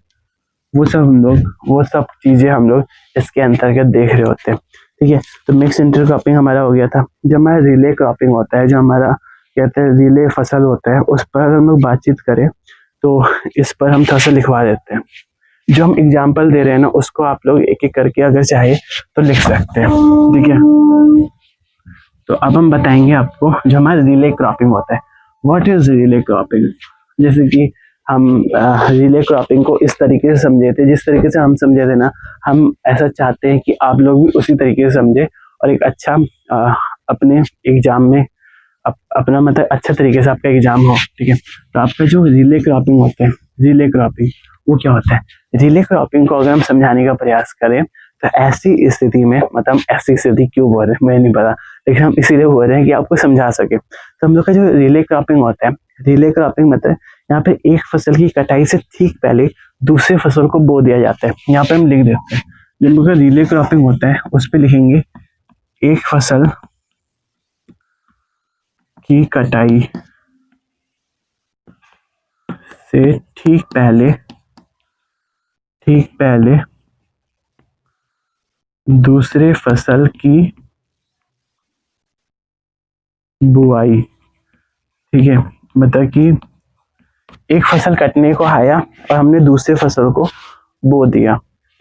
वो सब चीजें हम लोग इसके अंतर्गत देख रहे होते हैं, ठीक है। तो मिक्स इंटरक्रॉपिंग हमारा हो गया था। जब हमारा रिले क्रॉपिंग होता है, जो हमारा कहते हैं रिले फसल होता है, उस पर अगर हम लोग बातचीत करें तो इस पर हम थोड़ा सा लिखवा देते हैं। जो हम एग्जाम्पल दे रहे हैं ना, उसको आप लोग एक एक करके अगर चाहे तो लिख सकते हैं, ठीक है। तो अब हम बताएंगे आपको जो हमारा रिले क्रॉपिंग होता है, व्हाट इज रिले क्रॉपिंग। जैसे कि हम रिले क्रॉपिंग को इस तरीके से समझे थे, जिस तरीके से हम समझे थे ना, हम ऐसा चाहते हैं कि आप लोग भी उसी तरीके से समझे और एक अच्छा अपने एग्जाम में अपना मतलब अच्छा तरीके से आपका एग्जाम हो, ठीक है। तो आपका जो रिले क्रॉपिंग होता है, रिले क्रॉपिंग वो क्या होता है, रिले क्रॉपिंग को अगर हम समझाने का प्रयास करें तो ऐसी स्थिति में, मतलब ऐसी स्थिति क्यों बोल रहे हैं मैं नहीं पता, लेकिन हम इसीलिए बोल रहे हैं कि आपको समझा सके। तो हम लोग का जो रिले क्रॉपिंग होता है, रिले क्रॉपिंग मतलब यहाँ पे एक फसल की कटाई से ठीक पहले दूसरे फसल को बो दिया जाता है। यहाँ पे हम लिख देते हैं, जो हम लोग का रिले क्रॉपिंग होता है उस पर लिखेंगे एक फसल की कटाई से ठीक पहले दूसरे फसल की बुआई, ठीक है। मतलब कि एक फसल कटने को आया और हमने दूसरे फसल को बो दिया,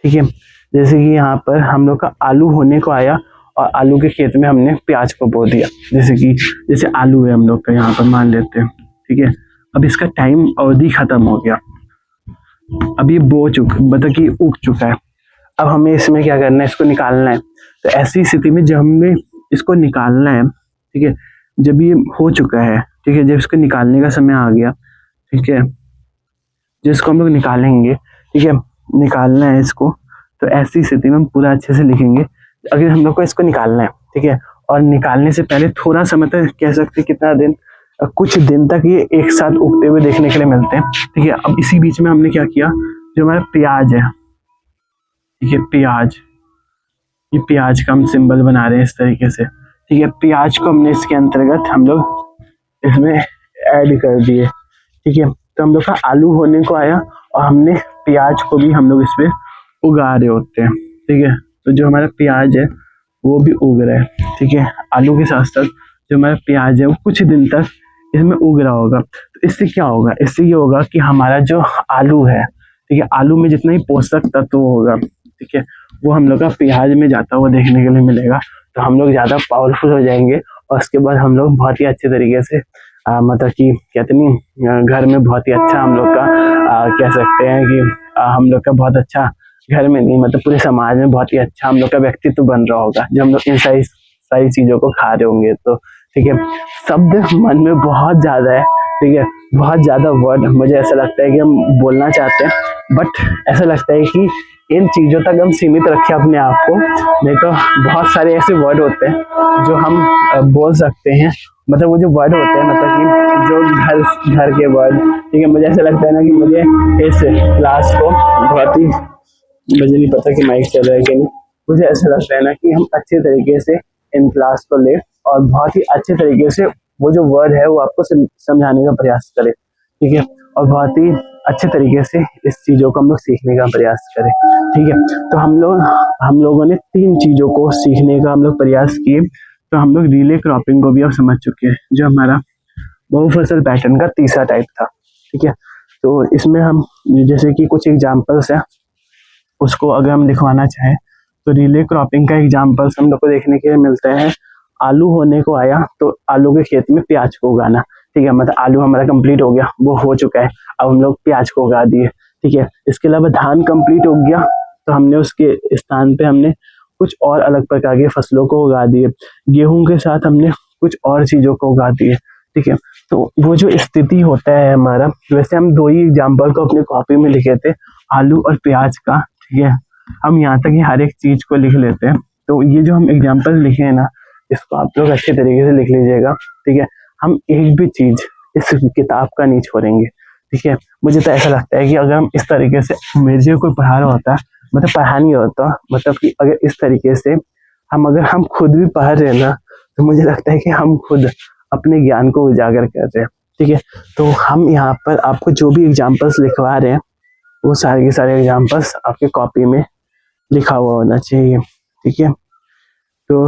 ठीक है। जैसे कि यहाँ पर हम लोग का आलू होने को आया और आलू के खेत में हमने प्याज को बो दिया। जैसे आलू है हम लोग का यहाँ पर मान लेते हैं, ठीक है। अब इसका टाइम अवधि खत्म हो गया, अब ये मतलब कि उग चुका है। अब हमें इसमें क्या करना है, इसको निकालना है। तो ऐसी स्थिति में जब हमें इसको निकालना है, ठीक है, जब ये हो चुका है, ठीक है, जब इसको निकालने का समय आ गया, ठीक है, जिसको हम लोग निकालेंगे, ठीक है, निकालना है इसको। तो ऐसी स्थिति में हम पूरा अच्छे से लिखेंगे। अगर हम लोग को इसको निकालना है, ठीक है, और निकालने से पहले थोड़ा समय तक कह सकते हैं कितना दिन, कुछ दिन तक ये एक साथ उगते हुए देखने के लिए मिलते हैं, ठीक है। अब इसी बीच में हमने क्या किया, जो हमारा प्याज है, ठीक है, प्याज, ये प्याज का हम सिंबल बना रहे हैं इस तरीके से, ठीक है। प्याज को हमने इसके अंतर्गत हम लोग इसमें ऐड कर दिए, ठीक है। तो हम लोग का आलू होने को आया और हमने प्याज को भी हम लोग इस पे उगा रहे होते हैं, ठीक है। तो जो हमारा प्याज है वो भी उग रहा है, ठीक है। आलू के साथ साथ जो हमारा प्याज है वो कुछ दिन तक इसमें उग रहा होगा। तो इससे क्या होगा, इससे ये होगा कि हमारा जो आलू है, ठीक है, आलू में जितना ही पोषक तत्व होगा, ठीक है, वो हम लोग का प्याज में जाता हुआ देखने के लिए मिलेगा। तो हम लोग ज़्यादा पावरफुल हो जाएंगे और उसके बाद हम लोग बहुत ही अच्छे तरीके से मतलब कि कहते नहीं, घर में बहुत ही अच्छा हम लोग का कह सकते हैं कि हम लोग का बहुत अच्छा, घर में नहीं मतलब पूरे समाज में बहुत ही अच्छा हम लोग का व्यक्तित्व बन रहा होगा जब हम लोग इन सारी सारी चीज़ों को खा रहे होंगे। तो ठीक है, शब्द मन में बहुत ज़्यादा है, ठीक है, बहुत ज़्यादा वर्ड मुझे ऐसा लगता है कि हम बोलना चाहते हैं, बट ऐसा लगता है कि इन चीज़ों तक हम सीमित रखें अपने आप को, नहीं तो बहुत सारे ऐसे वर्ड होते हैं जो हम बोल सकते हैं। मतलब वो जो वर्ड होते हैं, मतलब कि जो घर के वर्ड, ठीक है, मुझे ऐसा लगता है ना कि मुझे इस क्लास को बहुत ही, मुझे नहीं पता कि माइक चल रहा है कि नहीं, मुझे ऐसा लगता है ना कि हम अच्छे तरीके से इन क्लास को ले और बहुत ही अच्छे तरीके से वो जो वर्ड है वो आपको समझाने का प्रयास करें, ठीक है, और बहुत ही अच्छे तरीके से इस चीज़ों को हम लोग सीखने का प्रयास करें, ठीक है। तो हम लोगों ने 3 चीज़ों को सीखने का हम लोग प्रयास किए। तो हम लोग रिले क्रॉपिंग को भी अब समझ चुके हैं, जो हमारा बहुफसल पैटर्न का तीसरा टाइप था, ठीक है। तो इसमें हम जैसे कि कुछ एग्जाम्पल्स हैं, उसको अगर हम लिखवाना चाहें तो रिले क्रॉपिंग का एग्जाम्पल्स हम लोग को देखने के लिए मिलते हैं। आलू होने को आया तो आलू के खेत में प्याज को उगाना, ठीक है, मतलब आलू हमारा कंप्लीट हो गया, वो हो चुका है, अब हम लोग प्याज को उगा दिए, ठीक है। इसके अलावा धान कंप्लीट हो गया तो हमने उसके स्थान पे हमने कुछ और अलग प्रकार के फसलों को उगा दिए। गेहूं के साथ हमने कुछ और चीज़ों को उगा दिए, ठीक है। तो वो जो स्थिति होता है हमारा, वैसे हम 2 ही एग्जाम्पल को अपने कॉपी में लिखे थे, आलू और प्याज का, ठीक है। हम यहाँ तक ही हर एक चीज को लिख लेते हैं। तो ये जो हम एग्जाम्पल लिखे हैं ना, इसको आप लोग अच्छे तरीके से लिख लीजिएगा, ठीक है। हम एक भी चीज इस किताब का नहीं छोड़ेंगे, ठीक है। मुझे तो ऐसा लगता है कि अगर हम इस तरीके से, मुझे कोई पढ़ा रहा होता, मतलब पढ़ा नहीं होता, मतलब कि अगर इस तरीके से अगर हम खुद भी पढ़ रहे हैं ना, तो मुझे लगता है कि हम खुद अपने ज्ञान को उजागर कर रहे हैं, ठीक है। तो हम यहाँ पर आपको जो भी एग्जाम्पल्स लिखवा रहे हैं वो सारे के सारे एग्जाम्पल्स आपके कॉपी में लिखा हुआ होना चाहिए, ठीक है। तो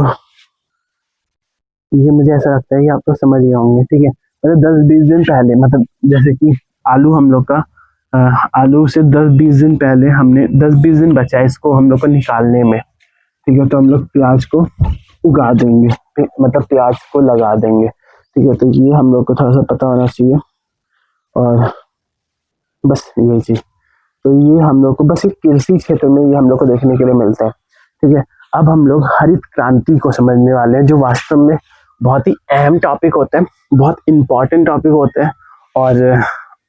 ये मुझे ऐसा लगता है कि आप तो समझ गए होंगे, ठीक है। मतलब 10-20 दिन पहले, मतलब जैसे कि आलू हम लोग का आलू से 10-20 दिन पहले हमने 10-20 दिन बचा है इसको हम लोग को निकालने में, ठीक है। तो हम लोग प्याज को उगा देंगे, मतलब प्याज को लगा देंगे, ठीक है। तो ये हम लोग को थोड़ा सा पता होना चाहिए और बस यही चीज़। तो ये हम लोग को बस एक कृषि क्षेत्र में ये हम लोग को देखने के लिए मिलता है, ठीक है। अब हम लोग हरित क्रांति को समझने वाले हैं, जो वास्तव में बहुत ही अहम टॉपिक होता है, बहुत इम्पोर्टेंट टॉपिक होता है।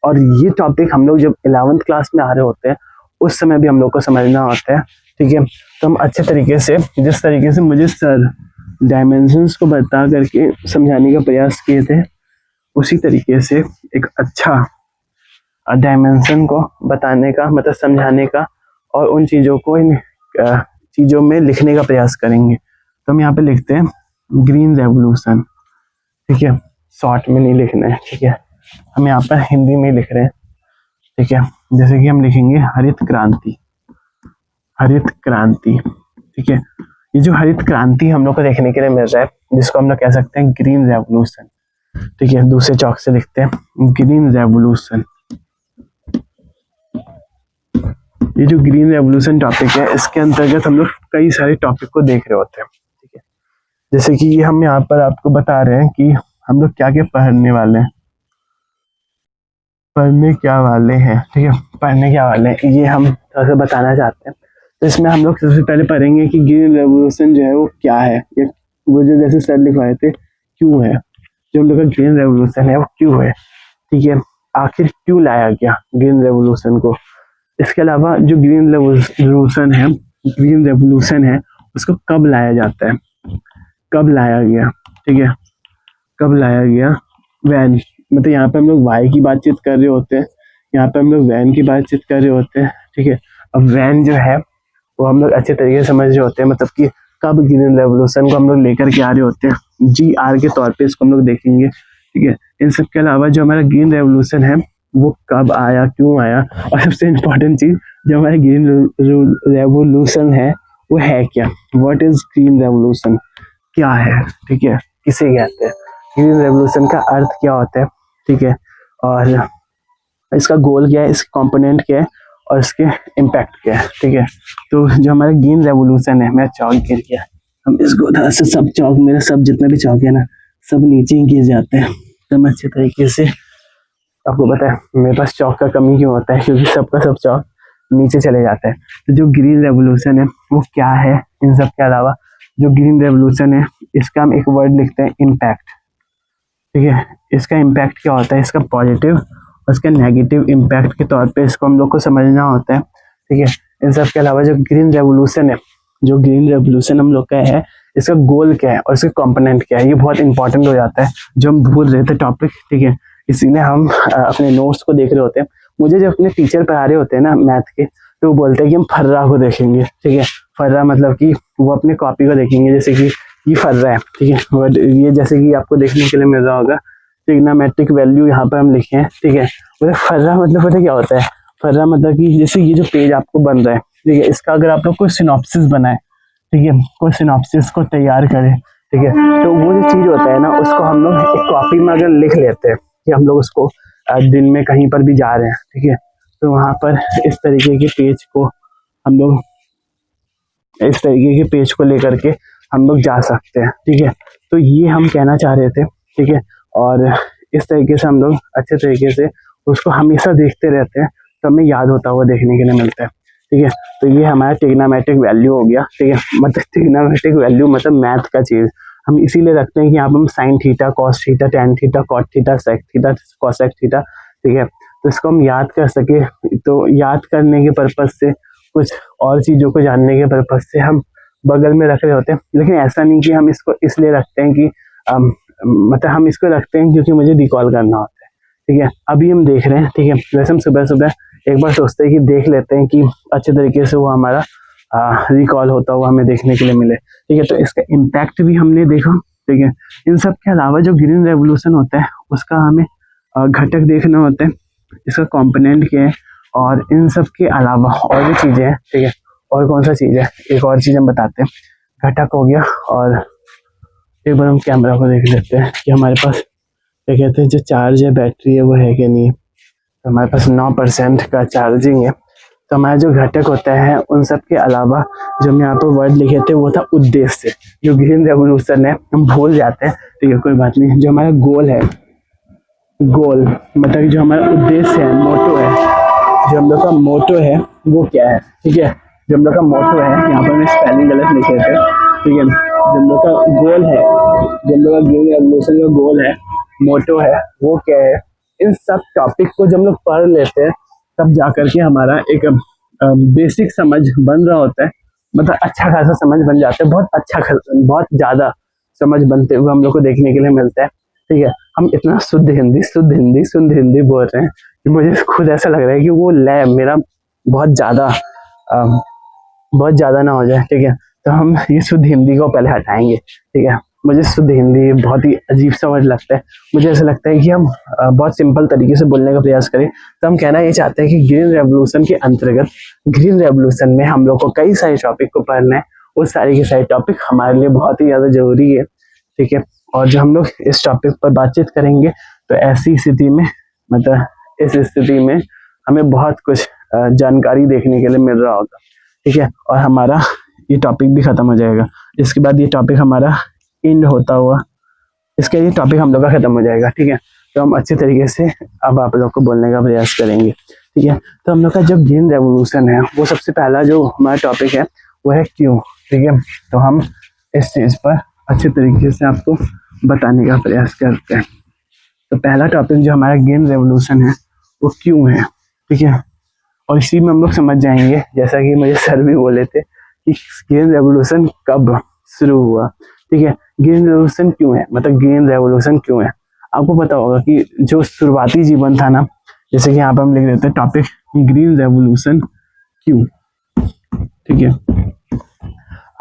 और ये टॉपिक हम लोग जब 11th क्लास में आ रहे होते हैं उस समय भी हम लोग को समझना होता है, ठीक है। तो हम अच्छे तरीके से, जिस तरीके से मुझे सर डायमेंशंस को बता करके समझाने का प्रयास किए थे, उसी तरीके से एक अच्छा डायमेंशन को बताने का, मतलब समझाने का, और उन चीज़ों को इन चीज़ों में लिखने का प्रयास करेंगे। तो हम यहाँ पे लिखते हैं ग्रीन रेवोल्यूशन, ठीक है, शॉर्ट में नहीं लिखना है, ठीक है। हम यहाँ पर हिंदी में लिख रहे हैं, ठीक है। जैसे कि हम लिखेंगे हरित क्रांति, हरित क्रांति, ठीक है। ये जो हरित क्रांति हम लोग को देखने के लिए मिल रहा है, जिसको हम लोग कह सकते हैं ग्रीन रेवोल्यूशन, ठीक है। दूसरे चौक से लिखते हैं ग्रीन रेवोल्यूशन। ये जो ग्रीन रेवोल्यूशन टॉपिक है, इसके अंतर्गत हम लोग कई सारे टॉपिक को देख रहे होते हैं, ठीक है। जैसे कि ये हम यहाँ पर आपको बता रहे हैं कि हम लोग क्या क्या पढ़ने वाले हैं। पढ़ने क्या वाले हैं, ठीक है, पढ़ने क्या वाले हैं ये हम थोड़ा सा बताना चाहते हैं। तो इसमें हम लोग सबसे पहले पढ़ेंगे कि ग्रीन रेवोल्यूशन जो है वो क्या है, या वो जो जैसे सर लिखवाए थे क्यों है, जो हम लोग का ग्रीन रेवोल्यूशन है वो क्यों है, ठीक है, आखिर क्यों लाया गया ग्रीन रेवोल्यूशन को। इसके अलावा जो ग्रीन रेवोल्यूशन है उसको कब लाया जाता है, कब लाया गया, ठीक है, कब लाया गया, वैन, मतलब यहाँ पे हम लोग वाई की बातचीत कर रहे होते हैं, यहाँ पे हम लोग वैन की बातचीत कर रहे होते हैं, ठीक है। अब वैन जो है वो हम लोग अच्छे तरीके से समझ रहे होते हैं, मतलब कि कब ग्रीन रेवोल्यूशन को हम लोग लेकर के आ रहे होते हैं, GR के तौर पे इसको हम लोग देखेंगे, ठीक है। इन सब के अलावा जो हमारा ग्रीन रेवोल्यूशन है वो कब आया, क्यों आया, और सबसे इम्पोर्टेंट चीज जो हमारा ग्रीन रेवोल्यूशन है वो है क्या, व्हाट इज ग्रीन रेवोल्यूशन, क्या है, ठीक है, किसे कहते हैं, ग्रीन रेवोल्यूशन का अर्थ क्या होता है, ठीक है, और इसका गोल क्या है, इसके कंपोनेंट क्या है, और इसके इम्पैक्ट क्या है, ठीक है। तो जो हमारा ग्रीन रेवोल्यूशन है, मेरा चौक गिर गया, हम इसको थोड़ा सा सब चौक, मेरे सब जितने भी चौक है ना सब नीचे ही गिर जाते हैं, एकदम अच्छे तरीके से। आपको पता है मेरे पास चौक का कमी क्यों होता है, क्योंकि सबका सब चौक नीचे चले जाता है। तो जो ग्रीन रेवोल्यूशन है वो क्या है, इन सब के अलावा जो ग्रीन रेवोल्यूशन है इसका हम एक वर्ड लिखते हैं इम्पैक्ट, ठीक है। इसका इम्पैक्ट क्या होता है, इसका पॉजिटिव और इसका नेगेटिव इम्पैक्ट के तौर पे इसको हम लोग को समझना होता है, ठीक है। इन सब के अलावा जो ग्रीन रेवोल्यूशन है, जो ग्रीन रेवोल्यूशन हम लोग का है इसका गोल क्या है और इसका कंपोनेंट क्या है, ये बहुत इंपॉर्टेंट हो जाता है जो हम भूल रहे थे टॉपिक, ठीक है। इसीलिए हम अपने नोट्स को देख रहे होते हैं। मुझे जब अपने टीचर पढ़ा रहे होते हैं ना मैथ के, तो वो बोलते हैं कि हम फर्रा को देखेंगे, ठीक है। फर्रा मतलब कि वो अपने कॉपी को देखेंगे, जैसे कि ये फर्रा है, ठीक है, बट ये जैसे कि आपको देखने के लिए मिल रहा होगा ट्रिग्नोमेट्रिक वैल्यू यहाँ पर हम लिखे हैं, ठीक है। मतलब फर्रा मतलब पता क्या होता है, फर्रा मतलब कि जैसे ये जो पेज आपको बन रहा है, ठीक है, इसका अगर आप लोग कोई सिनॉप्सिस बनाए, ठीक है, कोई सिनॉप्सिस को तैयार करें, ठीक है, तो वो जो चीज होता है ना उसको हम लोग एक कॉपी में अगर लिख लेते हैं कि हम लोग उसको दिन में कहीं पर भी जा रहे हैं, ठीक है, तो वहां पर इस तरीके के पेज को हम लोग इस तरीके के पेज को लेकर के हम लोग जा सकते हैं, ठीक है। तो ये हम कहना चाह रहे थे, ठीक है, और इस तरीके से हम लोग अच्छे तरीके से उसको हमेशा देखते रहते हैं तो हमें याद होता हुआ देखने के लिए मिलता है, ठीक है। तो ये हमारा ट्रिग्नोमेट्रिक वैल्यू हो गया, ठीक है, मतलब ट्रिग्नोमेट्रिक वैल्यू मतलब मैथ का चीज हम इसीलिए रखते हैं कि यहाँ पर हम sine theta, cos theta, tan theta, cot theta, sec theta, cosec theta, ठीक है, तो इसको हम याद कर सके। तो याद करने के पर्पज से, कुछ और चीजों को जानने के पर्पज से हम बगल में रख रहे होते हैं, लेकिन ऐसा नहीं कि हम इसको इसलिए रखते हैं कि मतलब हम इसको रखते हैं क्योंकि मुझे रिकॉल करना होता है, ठीक है। अभी हम देख रहे हैं, ठीक है, वैसे हम सुबह सुबह एक बार सोचते हैं कि देख लेते हैं कि अच्छे तरीके से वो हमारा रिकॉल होता हुआ हमें देखने के लिए मिले, ठीक है। तो इसका इम्पैक्ट भी हमने देखा, ठीक है। इन सब के अलावा जो ग्रीन रेवोल्यूशन होता है उसका हमें घटक देखना होता है, इसका कंपोनेंट क्या है, और इन सब के अलावा और भी चीजें हैं, ठीक है। और कौन सा चीज है, एक और चीज हम बताते हैं, घटक हो गया, और एक बार हम कैमरा को देख लेते हैं कि हमारे पास क्या कहते हैं जो चार्ज है, बैटरी है वो है कि नहीं। तो हमारे पास 9% का चार्जिंग है। तो हमारा जो घटक होता है उन सब के अलावा जो हम यहाँ पर वर्ड लिखे थे वो था उद्देश्य। जो ग्रीन रेवोल्यूशन है हम भूल जाते हैं, ठीक है, कोई बात नहीं। जो हमारा गोल है, गोल मतलब जो हमारा उद्देश्य है, मोटो है, जो हम लोग का मोटो है वो क्या है, ठीक है। जो हम लोग का मोटो है, यहाँ पर मैं स्पेलिंग गलत लिखे थे, ठीक है। जो हम लोग का गोल है, जो हम लोग का ग्रीन रेवोल्यूशन का गोल है, मोटो है, वो क्या है, इन सब टॉपिक को जब हम लोग पढ़ लेते हैं तब जाकर के हमारा एक बेसिक समझ बन रहा होता है, मतलब अच्छा खासा समझ बन जाता है, बहुत ज्यादा समझ बनते हुए हम लोग को देखने के लिए मिलता है, ठीक है। हम इतना शुद्ध हिंदी बोल रहे हैं कि मुझे खुद ऐसा लग रहा है कि वो लय मेरा बहुत ज्यादा ना हो जाए, ठीक है। तो हम ये शुद्ध हिंदी को पहले हटाएंगे, ठीक है। मुझे शुद्ध हिंदी बहुत ही अजीब सा वर्ड लगता है। मुझे ऐसा लगता है कि हम बहुत सिंपल तरीके से बोलने का प्रयास करें। तो हम कहना ये चाहते हैं कि ग्रीन रेवोल्यूशन के अंतर्गत, ग्रीन रेवोल्यूशन में हम लोग को कई सारे टॉपिक को पढ़ना है। वो सारे के सारे टॉपिक हमारे लिए बहुत ही ज्यादा जरूरी है, ठीक है। और जो हम लोग इस टॉपिक पर बातचीत करेंगे तो ऐसी स्थिति में, मतलब इस स्थिति में हमें बहुत कुछ जानकारी देखने के लिए मिल रहा होगा, ठीक है। और हमारा ये टॉपिक भी खत्म हो जाएगा। इसके बाद ये टॉपिक हमारा एंड होता हुआ, इसके ये टॉपिक हम लोग का खत्म हो जाएगा, ठीक है। तो हम अच्छे तरीके से अब आप लोग को बोलने का प्रयास करेंगे, ठीक है। तो हम लोग का जो ग्रीन रेवोल्यूशन है वो सबसे पहला जो हमारा टॉपिक है वो है क्यों, ठीक है। तो हम इस चीज़ पर अच्छे तरीके से आपको बताने का प्रयास करते हैं। तो पहला टॉपिक जो हमारा ग्रीन रेवोल्यूशन है वो क्यों है, ठीक है। और इसी में हम लोग समझ जाएंगे, जैसा कि मुझे सर भी बोले थे कि ग्रीन रेवोल्यूशन कब शुरू हुआ, ठीक है। ग्रीन रेवोल्यूशन क्यों है, मतलब ग्रीन रेवोल्यूशन क्यों है। आपको पता होगा कि जो शुरुआती जीवन था ना, जैसे कि यहाँ पर हम लिख देते हैं टॉपिक ग्रीन रेवोल्यूशन क्यों, ठीक है।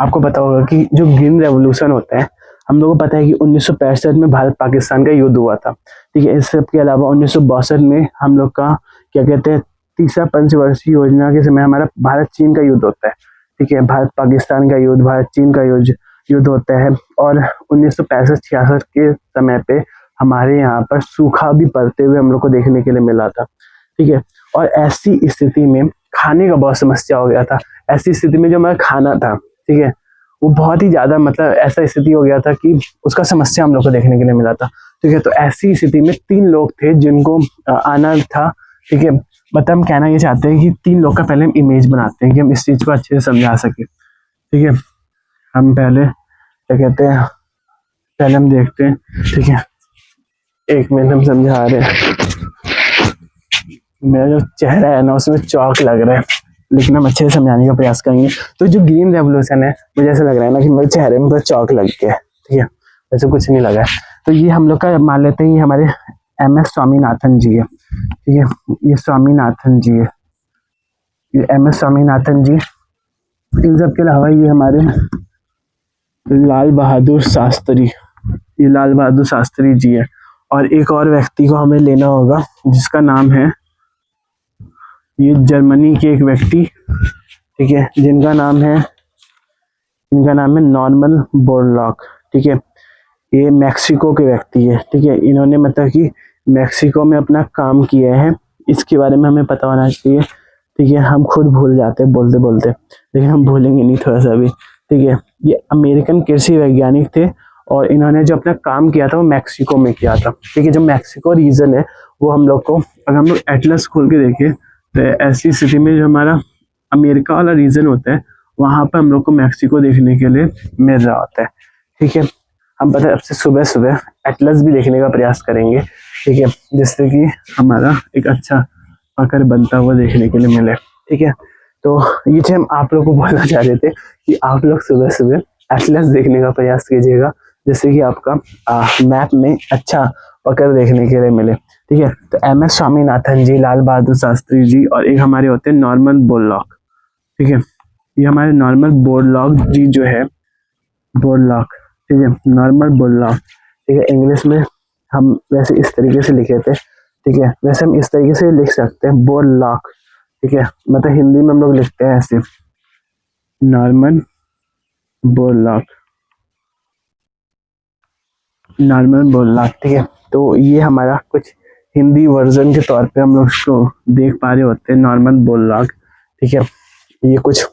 आपको पता होगा कि जो ग्रीन रेवोल्यूशन होता है, हम लोगों को पता है कि 1965 में भारत पाकिस्तान का युद्ध हुआ था, ठीक है। इस सब के अलावा 1962 में हम लोग का क्या कहते हैं तीसरा पंचवर्षीय योजना के समय हमारा भारत चीन का युद्ध होता है, ठीक है। भारत पाकिस्तान का युद्ध, भारत चीन का युद्ध होता है। और 1965-66 के समय पे हमारे यहाँ पर सूखा भी पड़ते हुए हम लोग को देखने के लिए मिला था, ठीक है। और ऐसी स्थिति में खाने का बहुत समस्या हो गया था। ऐसी स्थिति में जो हमारा खाना था, ठीक है, वो बहुत ही ज्यादा मतलब ऐसा स्थिति हो गया था कि उसका समस्या हम लोग को देखने के लिए मिला था, ठीक है। तो ऐसी स्थिति में 3 लोग थे जिनको आना था, ठीक है। मतलब हम कहना ये चाहते हैं कि 3 लोग का पहले हम इमेज बनाते हैं कि हम इस चीज को अच्छे से समझा सके, ठीक है। हम पहले क्या कहते हैं, पहले हम देखते हैं, ठीक है। 1 मिनट हम समझा रहे हैं। मेरा जो चेहरा है ना उसमें चौक लग रहा है, लेकिन हम अच्छे से समझाने का प्रयास करेंगे। तो जो ग्रीन रेवोल्यूशन है मुझे ऐसा लग रहा है ना कि मेरे चेहरे में तो चौक लग गया है, ठीक है, वैसे कुछ नहीं लगा है। तो ये हम लोग का मान लेते हैं ये हमारे MS स्वामीनाथन जी है, ठीक है। ये स्वामीनाथन जी है, ये MS स्वामीनाथन जी। इन सब के अलावा ये हमारे लाल बहादुर शास्त्री, ये लाल बहादुर शास्त्री जी है। और एक और व्यक्ति को हमें लेना होगा जिसका नाम है, ये जर्मनी के एक व्यक्ति, ठीक है, जिनका नाम है नॉर्मन बोरलॉग, ठीक है। ये मैक्सिको के व्यक्ति है, ठीक है। इन्होंने मतलब कि मैक्सिको में अपना काम किया है, इसके बारे में हमें पता होना चाहिए, ठीक है। हम खुद भूल जाते हैं बोलते बोलते, लेकिन हम भूलेंगे नहीं थोड़ा सा भी, ठीक है। ये अमेरिकन कृषि वैज्ञानिक थे और इन्होंने जो अपना काम किया था वो मैक्सिको में किया था, ठीक है। जो मैक्सिको रीजन है वो हम लोग को, अगर हम लोग एटलस खोल के देखें तो ऐसी स्थिति में जो हमारा अमेरिका वाला रीजन होता है वहां पर हम लोग को मैक्सिको देखने के लिए मिल रहा होता है, ठीक है। हम पता है अब से सुबह सुबह एटलस भी देखने का प्रयास करेंगे, ठीक है, जिससे कि हमारा एक अच्छा पकड़ बनता हुआ देखने के लिए मिले, ठीक है। तो ये जो हम आप लोग को बोलना चाह रहे थे कि आप लोग सुबह सुबह एटलस देखने का प्रयास कीजिएगा, जिससे कि आपका मैप में अच्छा पकड़ देखने के लिए मिले, ठीक है। तो MS स्वामीनाथन जी, लाल बहादुर शास्त्री जी और एक हमारे होते हैं नॉर्मन बोरलॉग, ठीक है। ये हमारे नॉर्मन बोरलॉग जी जो है, बोरलॉग, ठीक है, नॉर्मन बोरलॉग, ठीक है। इंग्लिश में हम वैसे इस तरीके से लिखे थे, ठीक है, वैसे हम इस तरीके से लिख सकते हैं बोरलॉग, ठीक है। मतलब हिंदी में हम लोग लिखते हैं ऐसे नॉर्मन बोरलॉग, नॉर्मन बोरलॉग, ठीक है। तो ये हमारा कुछ हिंदी वर्जन के तौर पे हम लोग उसको देख पा रहे होते हैं, नॉर्मन बोरलॉग, ठीक है। ये कुछ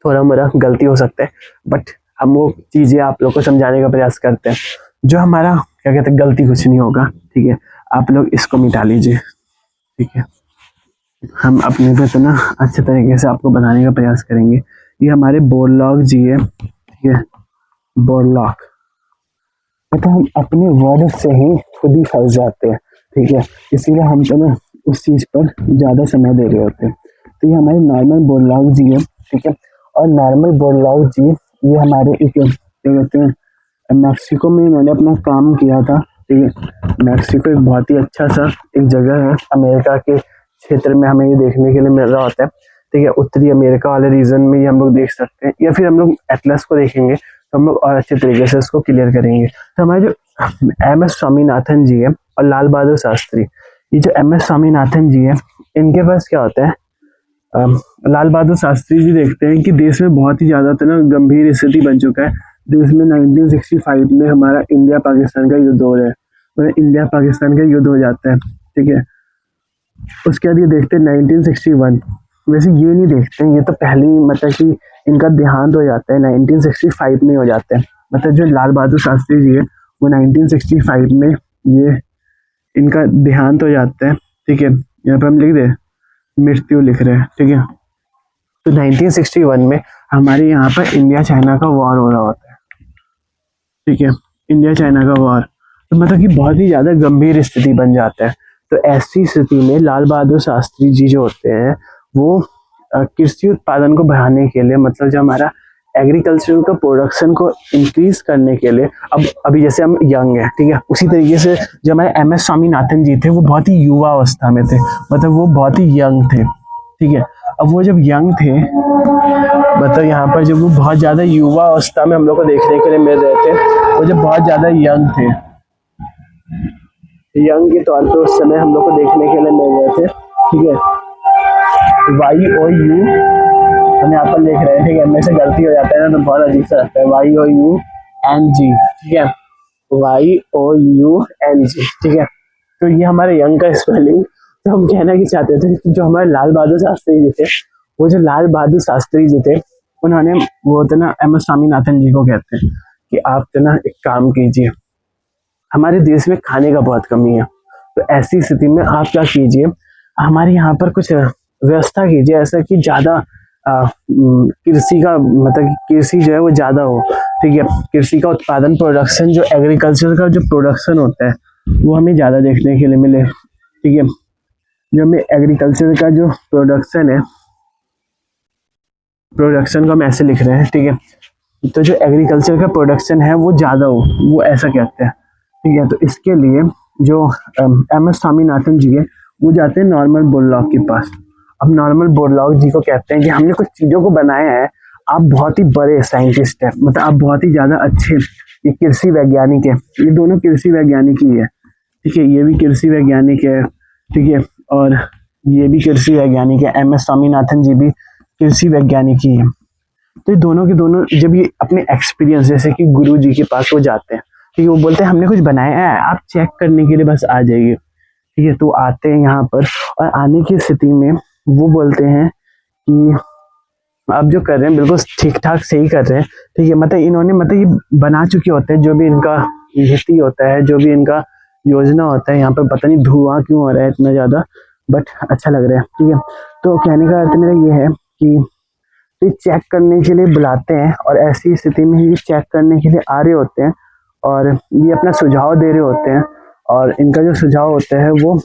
थोड़ा मोड़ा गलती हो सकता है, बट हम वो चीजें आप लोग को समझाने का प्रयास करते हैं। जो हमारा क्या कहते हैं गलती कुछ नहीं होगा, ठीक है। आप लोग इसको मिटा लीजिए, ठीक है। हम अपने पे तो ना अच्छे तरीके से आपको बनाने का प्रयास करेंगे। ये हमारे बोरलॉग जी है, ठीक है, बोरलॉग। मतलब हम अपने वर्ड से ही खुद ही फंस जाते हैं, ठीक है, इसीलिए हम तो ना उस चीज पर ज्यादा समय दे रहे होते हैं। तो ये हमारे नॉर्मल बोरलॉग जी है, ठीक है। और नॉर्मल बोरलॉग जी ये हमारे एक क्या कहते हैं मैक्सिको में इन्होंने अपना काम किया था, ठीक है। मैक्सिको एक बहुत ही अच्छा सा एक जगह है, अमेरिका के क्षेत्र में हमें ये देखने के लिए मिल रहा होता है, ठीक है। उत्तरी अमेरिका वाले रीजन में ये हम लोग देख सकते हैं, या फिर हम लोग एटलस को देखेंगे तो हम लोग और अच्छे तरीके से इसको क्लियर करेंगे। तो हमारे जो MS स्वामीनाथन जी है और लाल बहादुर शास्त्री, ये जो MS स्वामीनाथन जी है इनके पास क्या होता है, लाल बहादुर शास्त्री जी देखते हैं कि देश में बहुत ही ज्यादा तो ना गंभीर स्थिति बन चुका है। देश में 1965 में हमारा इंडिया पाकिस्तान का युद्ध हो रहा है, मतलब इंडिया पाकिस्तान का युद्ध हो जाता है, ठीक है। उसके बाद ये देखते हैं 1961, वैसे ये नहीं देखते हैं, ये तो पहले ही मतलब कि इनका देहांत हो जाता है 1965 में हो जाता है। मतलब जो लाल बहादुर शास्त्री जी है वो 1965 में ये इनका देहांत हो जाता है, ठीक है, यहाँ पर हम लिख दे मृत्यु लिख रहे हैं, ठीक है। तो 1961 में हमारे यहाँ पर इंडिया चाइना का वॉर हो रहा होता है, ठीक है, इंडिया चाइना का वॉर। तो मतलब कि बहुत ही ज़्यादा गंभीर स्थिति बन जाता है। तो ऐसी स्थिति में लाल बहादुर शास्त्री जी जो होते हैं वो कृषि उत्पादन को बढ़ाने के लिए, मतलब जो हमारा एग्रीकल्चर का प्रोडक्शन को इंक्रीज करने के लिए, अब अभी जैसे हम यंग हैं, ठीक है, उसी तरीके से जो हमारे MS स्वामीनाथन जी थे वो बहुत ही युवा अवस्था में थे, मतलब वो बहुत ही यंग थे, ठीक है। अब वो जब यंग थे, मतलब यहाँ पर जब वो बहुत ज़्यादा युवा अवस्था में हम लोग को देखने के लिए मिल रहे थे, वो जब बहुत ज़्यादा यंग थे, यंग के तौर पे उस समय हम लोग को देखने के लिए मिल रहे थे, ठीक है। YOU हम यहाँ पर लिख रहे हैं, ठीक है, मेरे से गलती हो जाता है ना तो बहुत अजीब सा लगता है, YOUNG, ठीक है, YOUNG, ठीक है। तो ये हमारे यंग का स्पेलिंग। तो हम कहना कि चाहते थे कि जो हमारे लाल बहादुर शास्त्री जी थे, वो जो लाल बहादुर शास्त्री जी थे, उन्होंने वो तो ना MS स्वामीनाथन जी को कहते हैं कि आप तो ना एक काम कीजिए, हमारे देश में खाने का बहुत कमी है, तो ऐसी स्थिति में आप क्या कीजिए, हमारे यहाँ पर कुछ व्यवस्था कीजिए ऐसा कि ज़्यादा कृषि का, मतलब कृषि जो है वो ज़्यादा हो, ठीक है, कृषि का उत्पादन, प्रोडक्शन, जो एग्रीकल्चर का जो प्रोडक्शन होता है वो हमें ज़्यादा देखने के लिए मिले, ठीक है। जो हमें एग्रीकल्चर का जो प्रोडक्शन है, प्रोडक्शन को हम ऐसे लिख रहे हैं, ठीक है, तो जो एग्रीकल्चर का प्रोडक्शन है वो ज़्यादा हो, वो ऐसा कहते हैं, ठीक है। तो इसके लिए जो MS स्वामीनाथन जी है वो जाते हैं नॉर्मन बोरलॉग के पास। अब नॉर्मन बोरलॉग जी को कहते हैं कि हमने कुछ चीज़ों को बनाया है, आप बहुत ही बड़े साइंटिस्ट हैं, मतलब आप बहुत ही ज़्यादा अच्छे ये कृषि वैज्ञानिक है, ये दोनों कृषि वैज्ञानिक ही है, ठीक है, ये भी कृषि वैज्ञानिक है, ठीक है, और ये भी कृषि वैज्ञानिक है, MS स्वामीनाथन जी भी कृषि वैज्ञानिक ही है। तो ये दोनों के दोनों जब ये अपने एक्सपीरियंस, जैसे कि गुरु जी के पास वो जाते हैं, ठीक है, वो बोलते हैं हमने कुछ बनाया है, आप चेक करने के लिए बस आ जाइए, ठीक है। तो आते हैं यहाँ पर, और आने की स्थिति में वो बोलते हैं कि आप जो कर रहे हैं बिल्कुल ठीक ठाक सही कर रहे हैं, ठीक है, मतलब इन्होंने, मतलब ये बना चुके होते हैं, जो भी इनका नीति होता है, जो भी इनका योजना होता है, यहाँ पर पता नहीं धुआं क्यों हो रहा है इतना ज़्यादा, बट अच्छा लग रहा है, ठीक है। तो कहने का अर्थ मेरा ये है कि ये चेक करने के लिए बुलाते हैं, और ऐसी स्थिति में ये चेक करने के लिए आ रहे होते हैं, और ये अपना सुझाव दे रहे होते हैं, और इनका जो सुझाव होता है वो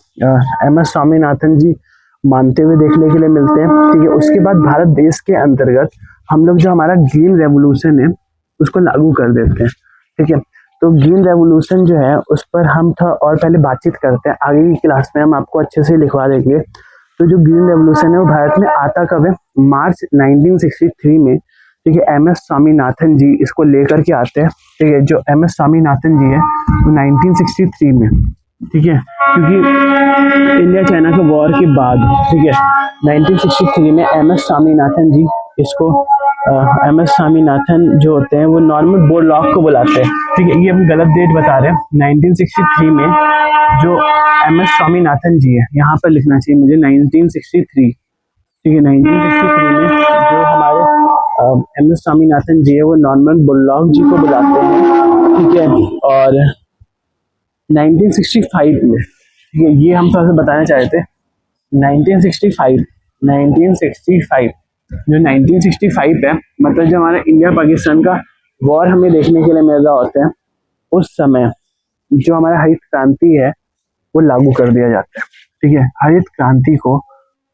MS स्वामीनाथन जी मानते हुए देखने के लिए मिलते हैं, ठीक है। उसके बाद भारत देश के अंतर्गत हम लोग जो हमारा ग्रीन रेवोल्यूशन है उसको लागू कर देते हैं, ठीक है। तो ग्रीन रेवोल्यूशन जो है उस पर हम थोड़ा और पहले बातचीत करते हैं, आगे की क्लास में हम आपको अच्छे से लिखवा देंगे। तो जो ग्रीन रेवोल्यूशन है वो भारत में आता कब है, मार्च 1963 में, ठीक है। MS स्वामीनाथन जी इसको लेकर के आते हैं, ठीक है। जो MS स्वामीनाथन जी है वो 1963 में, ठीक है, क्योंकि इंडिया चाइना के वॉर के बाद, ठीक है, 1963 में MS स्वामीनाथन जी इसको MS स्वामीनाथन जो होते हैं वो नॉर्मन बोरलॉग को बुलाते हैं, ठीक है। ये हम गलत डेट बता रहे हैं, 1963 में जो MS स्वामीनाथन जी है, यहाँ पर लिखना चाहिए मुझे 1963, ठीक है, 1963 में जो हमारे MS स्वामीनाथन जी है वो नॉर्मन बोरलॉग जी को बुलाते हैं, ठीक है। और 1965 में, ठीक है, ये हम थोड़ा सा बताना चाहते थे, 1965 जो 1965 है, मतलब जो हमारा इंडिया पाकिस्तान का वॉर हमें देखने के लिए मिल रहा होता है, उस समय जो हमारा हरित क्रांति है वो लागू कर दिया जाता है, ठीक है। हरित क्रांति को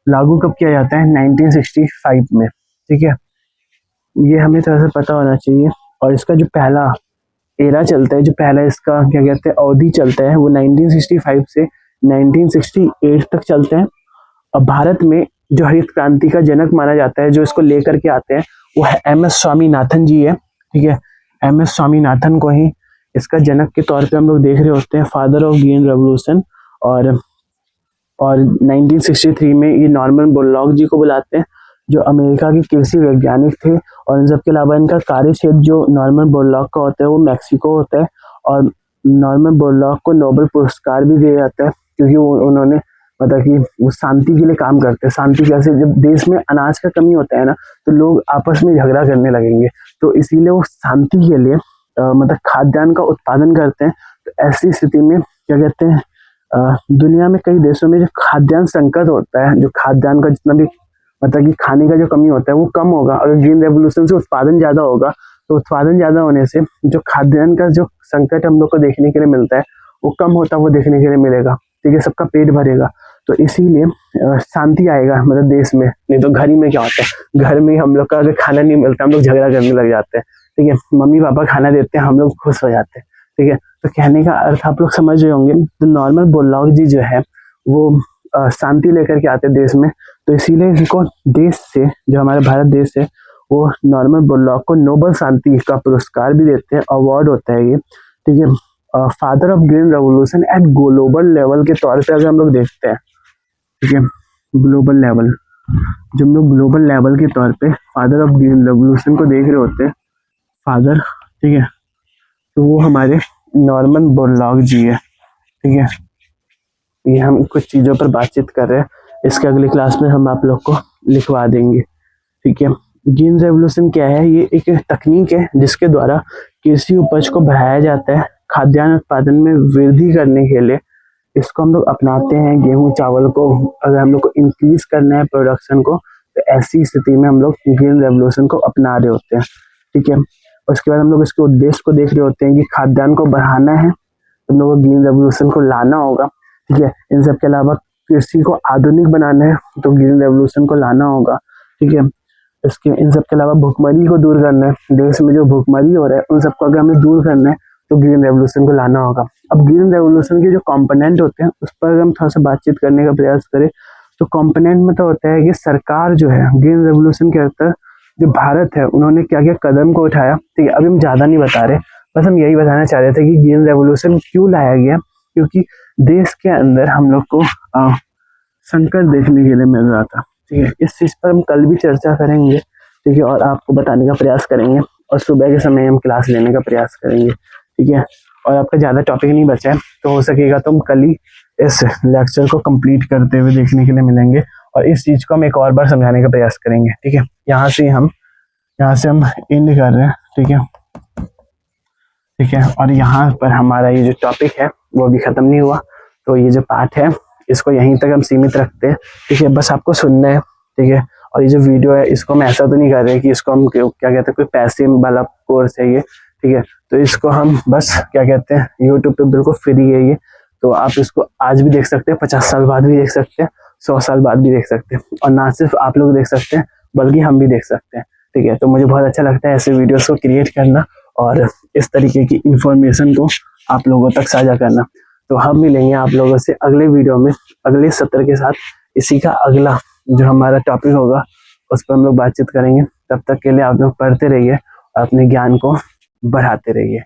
लागू कब किया जाता है, 1965 में, ठीक है, ये हमें थोड़ा सा पता होना चाहिए। और इसका जो पहला एरा चलता है, जो पहला इसका क्या कहते हैं अवधि चलता है, वो 1965 से 1968 तक चलते हैं। और भारत में जो हरित क्रांति का जनक माना जाता है, जो इसको लेकर के आते हैं, वो है MS स्वामीनाथन जी है, ठीक है। MS स्वामीनाथन को ही इसका जनक के तौर पे हम लोग देख रहे होते हैं, फादर ऑफ ग्रीन रेवोल्यूशन। और 1963 में ये नॉर्मन बोरलॉग जी को बुलाते हैं, जो अमेरिका के कृषि वैज्ञानिक थे। और इन सबके अलावा इनका कार्य क्षेत्र जो नॉर्मन बोरलॉग का होता है वो मैक्सिको होता है, और नॉर्मन बोरलॉग को नोबेल पुरस्कार भी दिया जाता है, क्योंकि उन्होंने मतलब कि वो शांति के लिए काम करते हैं। शांति कैसे, जब देश में अनाज का कमी होता है ना, तो लोग आपस में झगड़ा करने लगेंगे, तो इसीलिए वो शांति के लिए मतलब खाद्यान्न का उत्पादन करते हैं। तो ऐसी स्थिति में क्या कहते हैं दुनिया में कई देशों में जो खाद्यान्न संकट होता है, जो खाद्यान्न का जितना भी मतलब कि खाने का जो कमी होता है वो कम होगा। अगर ग्रीन रेवोल्यूशन से उत्पादन ज़्यादा होगा तो उत्पादन ज़्यादा होने से जो खाद्यान्न का जो संकट हम लोग को देखने के लिए मिलता है वो कम होता है, वो देखने के लिए मिलेगा। ठीक है, सबका पेट भरेगा। तो इसीलिए शांति आएगा मतलब देश में। नहीं तो घर ही में क्या होता है, घर में हम लोग का अगर खाना नहीं मिलता हम लोग झगड़ा करने लग जाते हैं। ठीक है, मम्मी पापा खाना देते हैं, हम लोग खुश हो जाते हैं। ठीक है, तो कहने का अर्थ आप लोग समझ रहे होंगे। तो नॉर्मल बोरलॉग जी जो है वो शांति लेकर के आते देश में। तो इसीलिए इनको देश से, जो हमारा भारत देश है, वो नॉर्मल बोरलॉग को नोबल शांति का पुरस्कार भी देते हैं, अवार्ड होता है ये। ठीक है, father of green revolution eight global level के तौर पे अगर हम लोग देखते हैं, ठीक है, ग्लोबल लेवल, जब हम लोग ग्लोबल लेवल के तौर पे फादर ऑफ ग्रीन रेवोल्यूशन को देख रहे होते हैं, फादर, ठीक है, तो वो हमारे नॉर्मन बोरलॉग जी है। ठीक है, ये हम कुछ चीज़ों पर बातचीत कर रहे हैं, इसके अगली क्लास में हम आप लोग को लिखवा देंगे। ठीक है, ग्रीन रेवोल्यूशन क्या है? ये एक तकनीक है जिसके द्वारा कृषि उपज को बढ़ाया जाता है खाद्यान्न उत्पादन में वृद्धि करने के लिए। इसको हम लोग अपनाते हैं गेहूं चावल को, अगर हम लोग को इंक्रीज करना है प्रोडक्शन को, तो ऐसी स्थिति में हम लोग ग्रीन रेवोल्यूशन को अपना रहे होते हैं। ठीक है, उसके बाद हम लोग इसके उद्देश्य को देख रहे होते हैं कि खाद्यान्न को बढ़ाना है तो हम लोग को ग्रीन रेवोल्यूशन को लाना होगा। ठीक है, इन सब के अलावा कृषि को आधुनिक बनाना है तो ग्रीन रेवोल्यूशन को लाना होगा। ठीक है, इसके इन सब के अलावा भुखमरी को दूर करना है, देश में जो भुखमरी हो रहा है उन सबको अगर हमें दूर करना है तो ग्रीन रेवोल्यूशन को लाना होगा। अब ग्रीन रेवोल्यूशन के जो कंपोनेंट होते हैं उस पर अगर हम थोड़ा सा बातचीत करने का प्रयास करें तो कंपोनेंट में तो होता है कि सरकार जो है ग्रीन रेवोल्यूशन के अंदर, जो भारत है, उन्होंने क्या क्या कदम को उठाया। ठीक है, अभी हम ज़्यादा नहीं बता रहे, बस हम यही बताना चाह रहे थे कि ग्रीन रेवोल्यूशन क्यों लाया गया, क्योंकि देश के अंदर हम लोग को संकट देखने के लिए मिल रहा था। ठीक है, इस चीज़ पर हम कल भी चर्चा करेंगे। ठीक है, और आपको बताने का प्रयास करेंगे और सुबह के समय हम क्लास लेने का प्रयास करेंगे। ठीक है, और आपका ज़्यादा टॉपिक नहीं बचा है तो हो सकेगा तो हम कल ही इस लेक्चर को कंप्लीट करते हुए देखने के लिए मिलेंगे और इस चीज़ को हम एक और बार समझाने का प्रयास करेंगे। ठीक है, यहाँ से हम एंड कर रहे हैं। ठीक है, ठीक है, और यहाँ पर हमारा ये जो टॉपिक है वो भी ख़त्म नहीं हुआ, तो ये जो पार्ट है इसको यहीं तक हम सीमित रखते हैं। ठीक है, बस आपको सुनना है। ठीक है, और ये जो वीडियो है इसको हम ऐसा तो नहीं कर रहे कि इसको हम क्या कहते हैं कोई पैसे वाला कोर्स है ये। ठीक है, तो इसको हम बस क्या कहते हैं यूट्यूब पे बिल्कुल फ्री है ये, तो आप इसको आज भी देख सकते हैं, 50 साल बाद भी देख सकते हैं, 100 साल बाद भी देख सकते हैं, और ना सिर्फ आप लोग देख सकते हैं बल्कि हम भी देख सकते हैं। ठीक है, तो मुझे बहुत अच्छा लगता है ऐसे वीडियोस को क्रिएट करना और इस तरीके की इंफॉर्मेशन को आप लोगों तक साझा करना। तो हम मिलेंगे आप लोगों से अगले वीडियो में अगले सत्र के साथ। इसी का अगला जो हमारा टॉपिक होगा उस पर हम लोग बातचीत करेंगे। तब तक के लिए आप लोग पढ़ते रहिए और अपने ज्ञान को बढ़ाते रहिए।